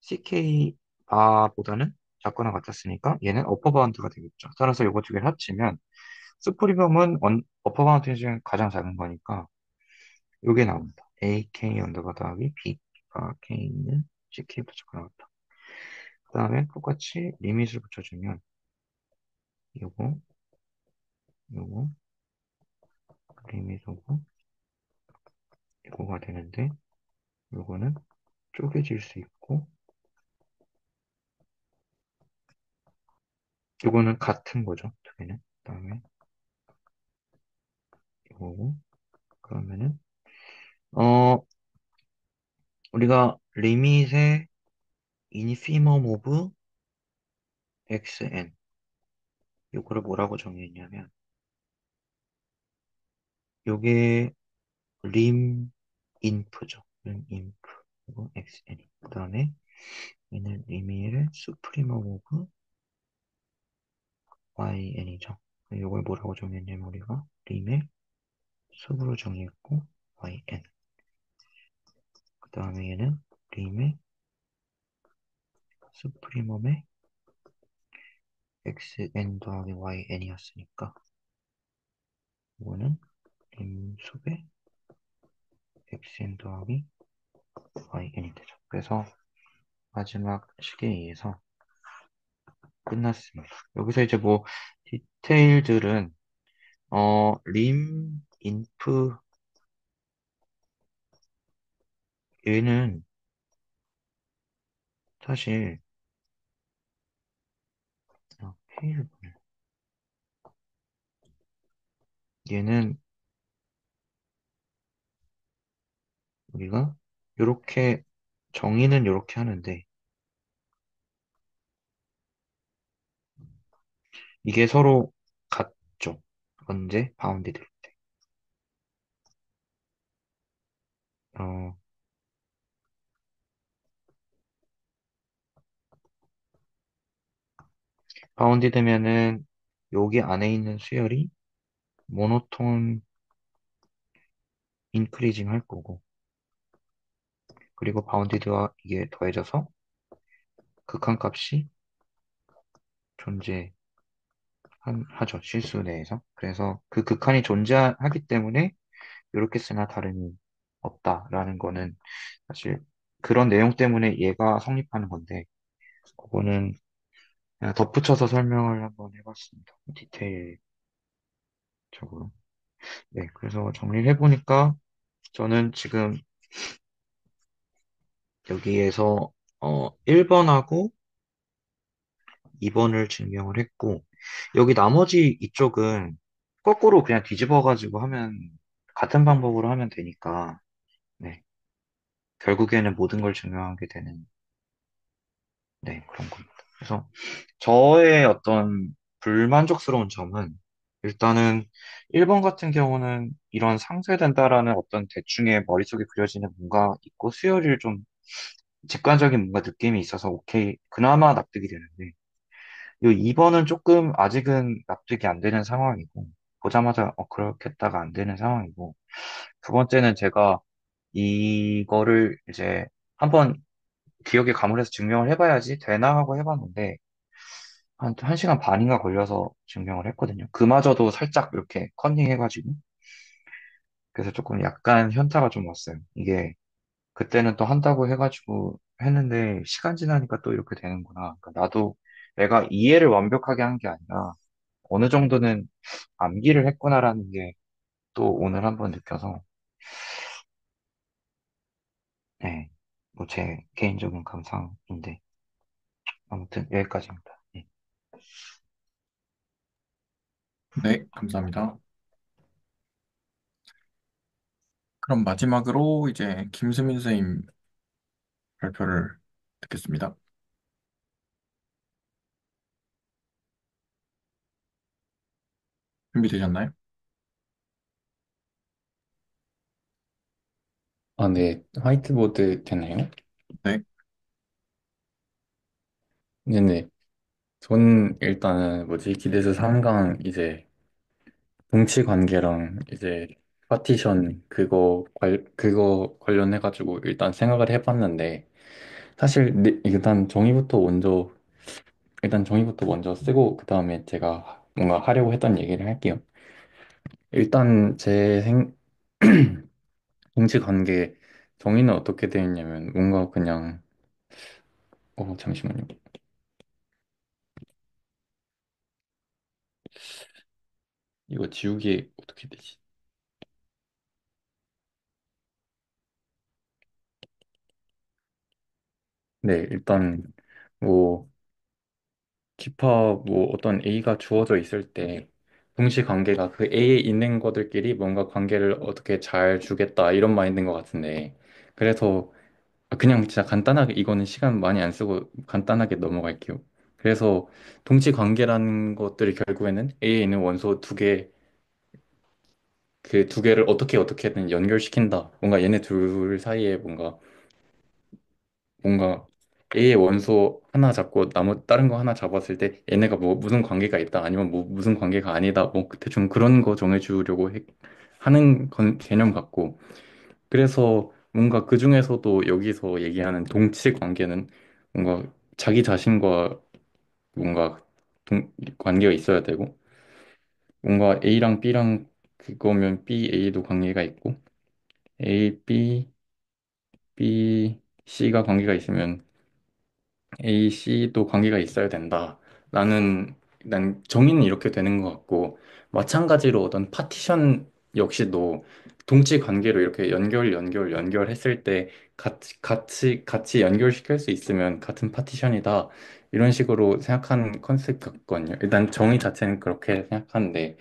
CK 바보다는 작거나 같았으니까 얘는 어퍼 바운드가 되겠죠. 따라서 이거 두 개를 합치면 수프리멈은 어퍼 바운드 중에 가장 작은 거니까 이게 나옵니다. AK 언더바 더하기 B가 K는 CK보다 작거나 같다. 그 다음에 똑같이 리밋을 붙여주면 요거 요거 리밋 오브 요거가 되는데 요거는 쪼개질 수 있고 요거는 같은 거죠. 두 개는. 그 다음에 요거고 그러면은 어 우리가 리밋의 인피멈 오브 xn 요거를 뭐라고 정의했냐면 요게 림 인프죠. 림 인프 그리고 xn 그 다음에 얘는 리밋의 수프리멈 오브 yn이죠. 요걸 뭐라고 정의했냐면 우리가 림의 숲으로 정의했고 yn 그 다음에 얘는 림의 수프리멈의 xn 더하기 yn이었으니까 이거는 림숲의 xn 더하기 yn이 되죠. 그래서 마지막 식에 의해서 끝났습니다. 여기서 이제 뭐 디테일들은 림 인프 얘는 사실 페일 얘는 우리가 이렇게 정의는 이렇게 하는데 이게 서로 같죠. 언제 바운드 될 때. 어, 바운드 되면은 여기 안에 있는 수열이 모노톤 인크리징 할 거고 그리고 바운디드와 이게 더해져서 극한값이 존재하죠. 실수 내에서. 그래서 그 극한이 존재하기 때문에 이렇게 쓰나 다름이 없다라는 거는 사실 그런 내용 때문에 얘가 성립하는 건데 그거는 그냥 덧붙여서 설명을 한번 해봤습니다. 디테일적으로. 네, 그래서 정리를 해보니까 저는 지금 여기에서 1번하고 2번을 증명을 했고, 여기 나머지 이쪽은 거꾸로 그냥 뒤집어가지고 하면, 같은 방법으로 하면 되니까, 네. 결국에는 모든 걸 증명하게 되는, 네, 그런 겁니다. 그래서 저의 어떤 불만족스러운 점은, 일단은 1번 같은 경우는 이런 상쇄된다라는 어떤 대충의 머릿속에 그려지는 뭔가 있고, 수열을 좀 직관적인 뭔가 느낌이 있어서 오케이, 그나마 납득이 되는데, 요 2번은 조금 아직은 납득이 안 되는 상황이고, 보자마자 그렇겠다가 안 되는 상황이고, 두 번째는 제가 이거를 이제 한번 기억에 가물해서 증명을 해봐야지 되나 하고 해봤는데, 한 1시간 반인가 걸려서 증명을 했거든요. 그마저도 살짝 이렇게 컨닝해가지고. 그래서 조금 약간 현타가 좀 왔어요. 이게 그때는 또 한다고 해가지고 했는데 시간 지나니까 또 이렇게 되는구나. 그러니까 나도 내가 이해를 완벽하게 한 게 아니라 어느 정도는 암기를 했구나라는 게 또 오늘 한번 느껴서, 네, 뭐 제 개인적인 감상인데 아무튼 여기까지입니다. 네. 네, 감사합니다. 그럼 마지막으로 이제 김수민 선생님 발표를 듣겠습니다. 준비되셨나요? 아, 네. 화이트보드 되나요? 네, 네네. 전 일단은 뭐지? 기대수 3강 이제 동치 관계랑 이제 파티션 그거 관련해가지고 일단 생각을 해봤는데 사실 일단 정의부터 먼저 쓰고 그 다음에 제가 뭔가 하려고 했던 얘기를 할게요. 일단 동치 관계 정의는 어떻게 되어 있냐면 뭔가 그냥 잠시만요. 이거 지우기 어떻게 되지? 네, 일단 뭐 기파 뭐 어떤 A가 주어져 있을 때 동시 관계가 그 A에 있는 것들끼리 뭔가 관계를 어떻게 잘 주겠다 이런 마인드인 것 같은데 그래서 그냥 진짜 간단하게 이거는 시간 많이 안 쓰고 간단하게 넘어갈게요. 그래서 동시 관계라는 것들이 결국에는 A에 있는 원소 두 개, 그 두 개를 어떻게든 연결시킨다. 뭔가 얘네 둘 사이에 뭔가 A의 원소 하나 잡고 다른 거 하나 잡았을 때 얘네가 뭐 무슨 관계가 있다 아니면 뭐 무슨 관계가 아니다 뭐 대충 그런 거 정해주려고 하는 개념 같고 그래서 뭔가 그 중에서도 여기서 얘기하는 동치 관계는 뭔가 자기 자신과 뭔가 관계가 있어야 되고 뭔가 A랑 B랑 그거면 B, A도 관계가 있고 A, B, B, C가 관계가 있으면 A, C도 관계가 있어야 된다. 난 정의는 이렇게 되는 것 같고, 마찬가지로 어떤 파티션 역시도 동치 관계로 이렇게 연결했을 때 같이 연결시킬 수 있으면 같은 파티션이다. 이런 식으로 생각하는 컨셉 같거든요. 일단 정의 자체는 그렇게 생각하는데,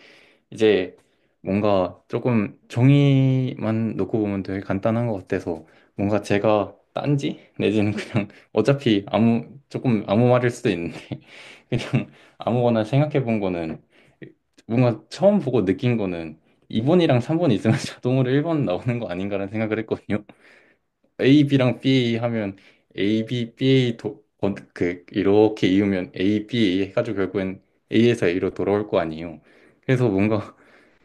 이제 뭔가 조금 종이만 놓고 보면 되게 간단한 것 같아서 뭔가 제가 딴지 내지는 그냥 어차피 조금 아무 말일 수도 있는데 그냥 아무거나 생각해 본 거는 뭔가 처음 보고 느낀 거는 2번이랑 3번 있으면 자동으로 1번 나오는 거 아닌가라는 생각을 했거든요. A, B랑 B 하면 A, B, B, 이렇게 이으면 A, B, A 해가지고 결국엔 A에서 A로 돌아올 거 아니에요. 그래서 뭔가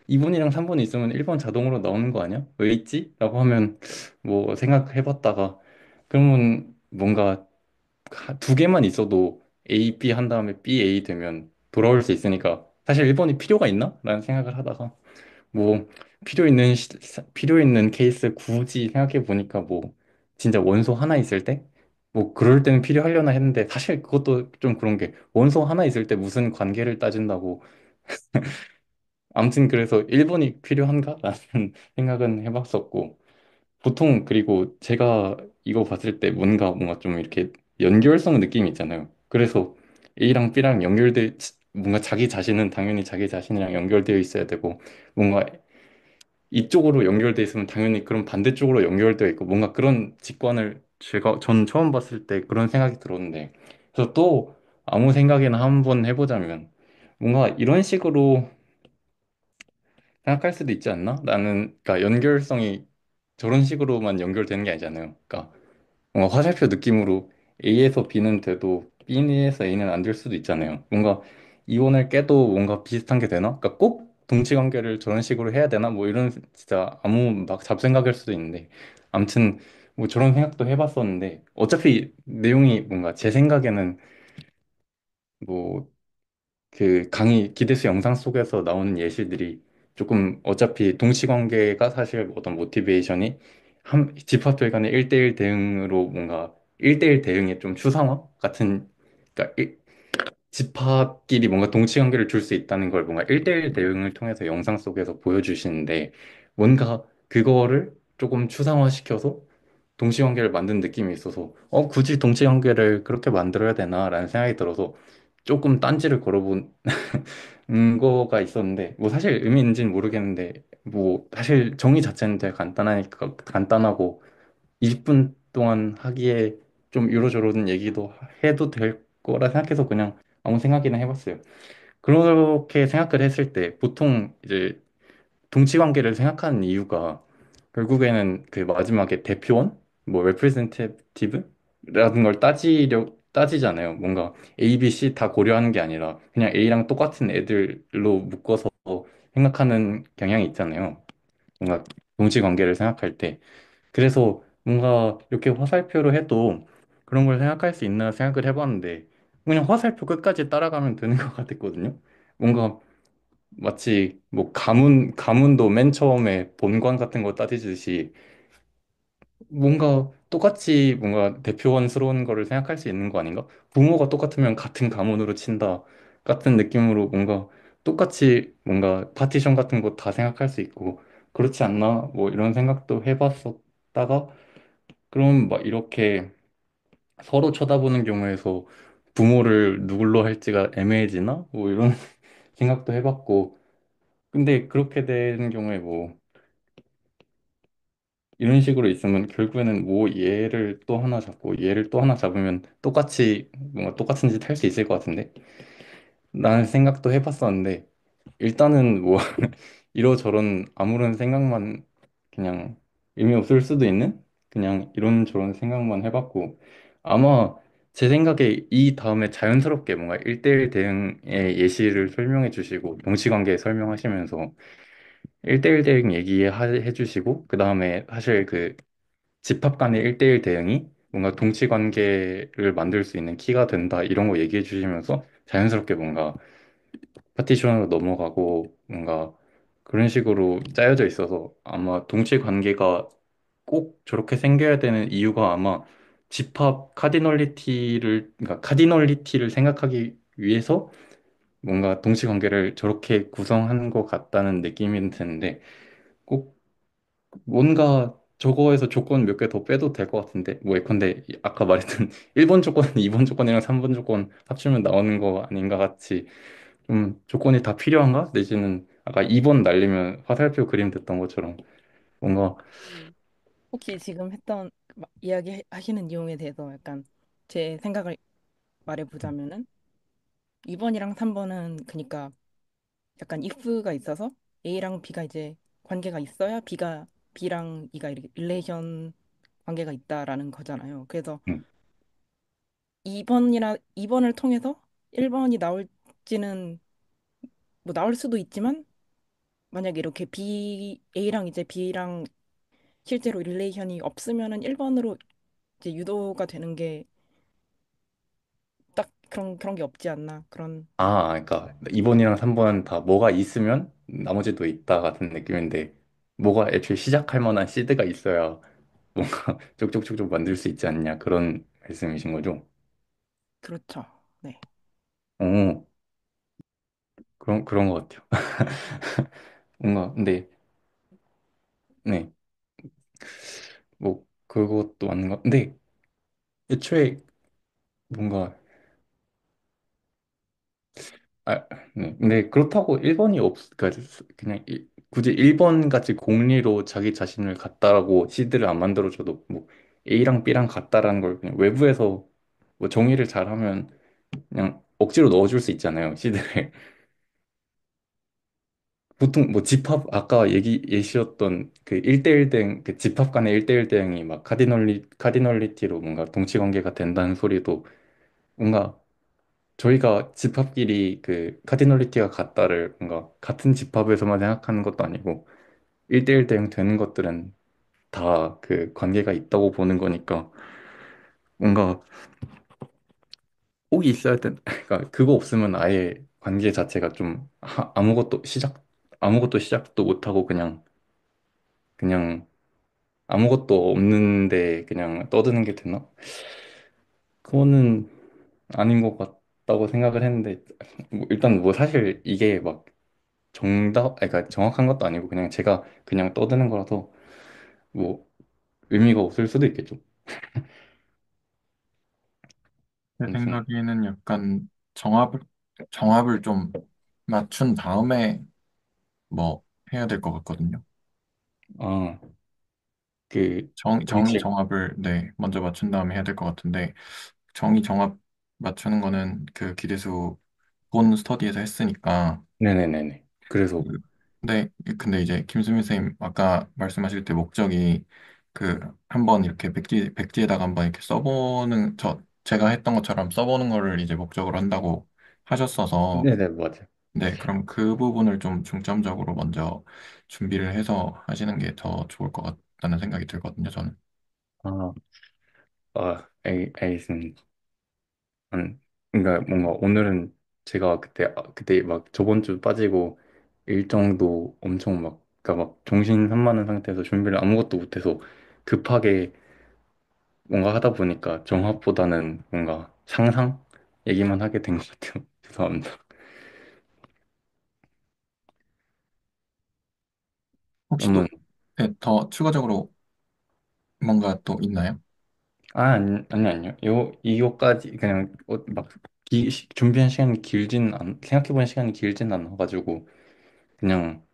2번이랑 3번이 있으면 1번 자동으로 나오는 거 아니야? 왜 있지? 라고 하면 뭐 생각해봤다가 그러면 뭔가 두 개만 있어도 A, B 한 다음에 B, A 되면 돌아올 수 있으니까 사실 1번이 필요가 있나? 라는 생각을 하다가 뭐 필요 있는 케이스 굳이 생각해 보니까 뭐 진짜 원소 하나 있을 때 뭐 그럴 때는 필요하려나 했는데 사실 그것도 좀 그런 게 원소 하나 있을 때 무슨 관계를 따진다고 아무튼 그래서 1번이 필요한가? 라는 생각은 해봤었고 보통 그리고 제가 이거 봤을 때 뭔가 좀 이렇게 연결성 느낌이 있잖아요. 그래서 A랑 B랑 연결돼 뭔가 자기 자신은 당연히 자기 자신이랑 연결되어 있어야 되고 뭔가 이쪽으로 연결돼 있으면 당연히 그런 반대쪽으로 연결되어 있고 뭔가 그런 직관을 전 처음 봤을 때 그런 생각이 들었는데 그래서 또 아무 생각이나 한번 해보자면 뭔가 이런 식으로 생각할 수도 있지 않나? 나는 그러니까 연결성이 저런 식으로만 연결되는 게 아니잖아요. 그러니까 뭔가 화살표 느낌으로 A에서 B는 돼도 B에서 A는 안 될 수도 있잖아요. 뭔가 이원을 깨도 뭔가 비슷한 게 되나? 그러니까 꼭 동치관계를 저런 식으로 해야 되나? 뭐 이런 진짜 아무 막 잡생각일 수도 있는데 아무튼 뭐 저런 생각도 해봤었는데 어차피 내용이 뭔가 제 생각에는 뭐 그 강의 기대수 영상 속에서 나오는 예시들이 조금 어차피 동시관계가 사실 어떤 모티베이션이 한 집합들 간의 1대1 대응으로 뭔가 1대1 대응의 좀 추상화 같은 그러니까 집합끼리 뭔가 동치관계를 줄 수 있다는 걸 뭔가 1대1 대응을 통해서 영상 속에서 보여주시는데 뭔가 그거를 조금 추상화시켜서 동시관계를 만든 느낌이 있어서 굳이 동시관계를 그렇게 만들어야 되나라는 생각이 들어서 조금 딴지를 걸어본 거가 있었는데 뭐 사실 의미 있는지는 모르겠는데 뭐 사실 정의 자체는 되게 간단하니까 간단하고 20분 동안 하기에 좀 이러저러는 얘기도 해도 될 거라 생각해서 그냥 아무 생각이나 해봤어요. 그렇게 생각을 했을 때 보통 이제 동치 관계를 생각하는 이유가 결국에는 그 마지막에 대표원, 뭐 representative라는 걸 따지잖아요. 뭔가 A, B, C 다 고려하는 게 아니라 그냥 A랑 똑같은 애들로 묶어서 생각하는 경향이 있잖아요. 뭔가 동치 관계를 생각할 때. 그래서 뭔가 이렇게 화살표로 해도 그런 걸 생각할 수 있나 생각을 해봤는데 그냥 화살표 끝까지 따라가면 되는 것 같았거든요. 뭔가 마치 뭐 가문도 맨 처음에 본관 같은 거 따지듯이 뭔가 똑같이 뭔가 대표원스러운 거를 생각할 수 있는 거 아닌가? 부모가 똑같으면 같은 가문으로 친다 같은 느낌으로 뭔가 똑같이 뭔가 파티션 같은 거 다 생각할 수 있고 그렇지 않나? 뭐 이런 생각도 해봤었다가 그럼 막 이렇게 서로 쳐다보는 경우에서 부모를 누굴로 할지가 애매해지나? 뭐 이런 생각도 해봤고 근데 그렇게 되는 경우에 뭐 이런 식으로 있으면 결국에는 뭐 얘를 또 하나 잡고 얘를 또 하나 잡으면 똑같이 뭔가 똑같은 짓 할 수 있을 것 같은데 라는 생각도 해봤었는데 일단은 뭐 이러저런 아무런 생각만 그냥 의미 없을 수도 있는 그냥 이런저런 생각만 해봤고 아마 제 생각에 이 다음에 자연스럽게 뭔가 1대1 대응의 예시를 설명해 주시고 동시관계 설명하시면서 1대1 대응 얘기해 주시고 그 다음에 사실 그 집합 간의 1대1 대응이 뭔가 동치 관계를 만들 수 있는 키가 된다 이런 거 얘기해 주시면서 자연스럽게 뭔가 파티션으로 넘어가고 뭔가 그런 식으로 짜여져 있어서 아마 동치 관계가 꼭 저렇게 생겨야 되는 이유가 아마 집합 그러니까 카디널리티를 생각하기 위해서 뭔가 동치 관계를 저렇게 구성한 것 같다는 느낌이 드는데 꼭 뭔가 저거에서 조건 몇 개 더 빼도 될 것 같은데 뭐 예컨대 아까 말했던 1번 조건, 2번 조건이랑 3번 조건 합치면 나오는 거 아닌가 같이 좀 조건이 다 필요한가? 내지는 아까 2번 날리면 화살표 그림 됐던 것처럼 뭔가 음. 혹시 지금 했던 이야기 하시는 내용에 대해서 약간 제 생각을 말해보자면은 2번이랑 3번은 그니까 약간 if가 있어서 A랑 B가 이제 관계가 있어야 B랑 E가 이렇게 릴레이션 관계가 있다라는 거잖아요. 그래서 음. 2번을 통해서 1번이 나올지는 뭐 나올 수도 있지만 만약에 이렇게 A랑 이제 B랑 실제로 릴레이션이 없으면은 1번으로 이제 유도가 되는 게 딱 그런 게 없지 않나 그런. 그러니까 2번이랑 3번 다 뭐가 있으면 나머지도 있다 같은 느낌인데 뭐가 애초에 시작할 만한 시드가 있어야 뭔가 쪽쪽쪽쪽 만들 수 있지 않냐 그런 말씀이신 거죠? 그렇죠. 네. 어, 그런 것 같아요. 뭔가 근데 네. 뭐 그것도 맞는 것. 근데 애초에 뭔가 아, 네. 근데 그렇다고 1번이 그러니까 그냥 굳이 1번 같이 공리로 자기 자신을 같다라고 시드를 안 만들어줘도 뭐 A랑 B랑 같다라는 걸 그냥 외부에서 뭐 정의를 잘하면 그냥 억지로 넣어줄 수 있잖아요, 시드를. 보통 뭐 집합 아까 예시였던 그 1대1 대응 그 집합 간의 1대1 대응이 막 카디널리티로 뭔가 동치 관계가 된다는 소리도 뭔가 저희가 집합끼리 그 카디널리티가 같다를 뭔가 같은 집합에서만 생각하는 것도 아니고 1대1 대응 되는 것들은 다 그 관계가 있다고 보는 거니까 뭔가 꼭 있어야 된 그러니까 그거 없으면 아예 관계 자체가 좀 아무것도 시작도 못하고 그냥 아무것도 없는데 그냥 떠드는 게 되나? 그거는 아닌 것 같다고 생각을 했는데 뭐 일단 뭐 사실 이게 막 아니, 그러니까 정확한 것도 아니고 그냥 제가 그냥 떠드는 거라서 뭐 의미가 없을 수도 있겠죠. 제 아무튼 생각에는 약간 정합을 좀 맞춘 다음에 뭐 해야 될 것 같거든요. 아 그 정의 동치 정합을 네, 먼저 맞춘 다음에 해야 될 것 같은데 정의 정합 맞추는 거는 그 기대수 본 스터디에서 했으니까 네네네네. 그래서 그- 네, 근데 이제 김수민 선생님 아까 말씀하실 때 목적이 그 한번 이렇게 백지에다가 한번 이렇게 써보는 제가 했던 것처럼 써보는 거를 이제 목적으로 한다고 하셨어서 네네 맞아요. 네, 그럼 그 부분을 좀 중점적으로 먼저 준비를 해서 하시는 게 더 좋을 것 같다는 생각이 들거든요, 저는. 아, 알겠습니다. 그러니까 뭔가 오늘은 제가 그때 막 저번 주 빠지고 일정도 엄청 막 그러니까 막 정신 산만한 상태에서 준비를 아무것도 못해서 급하게 뭔가 하다 보니까 정합보다는 뭔가 상상 얘기만 하게 된 것 같아요. 죄송합니다. 혹시 또 그러면 네, 더 추가적으로 뭔가 또 있나요? 아니요. 이거까지 그냥 막 준비한 시간이 생각해보는 시간이 길진 않아가지고 그냥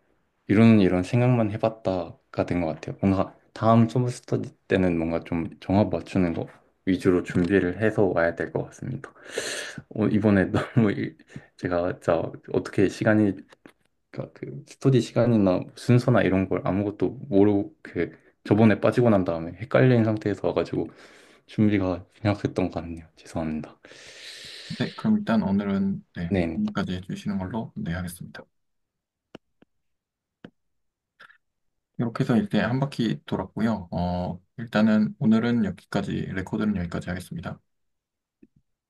이런 생각만 해봤다가 된 것 같아요. 뭔가 다음 소브 스터디 때는 뭔가 좀 정합 맞추는 거 위주로 준비를 해서 와야 될 것 같습니다. 이번에 너무 제가 진짜 어떻게 그러니까 그 스터디 시간이나 순서나 이런 걸 아무것도 모르고 저번에 빠지고 난 다음에 헷갈린 상태에서 와가지고 준비가 생각했던 것 같네요. 죄송합니다. 네, 그럼 일단 오늘은 네, 네. 여기까지 해주시는 걸로 네, 하겠습니다. 이렇게 해서 이제 한 바퀴 돌았고요. 일단은 오늘은 여기까지, 레코드는 여기까지 하겠습니다.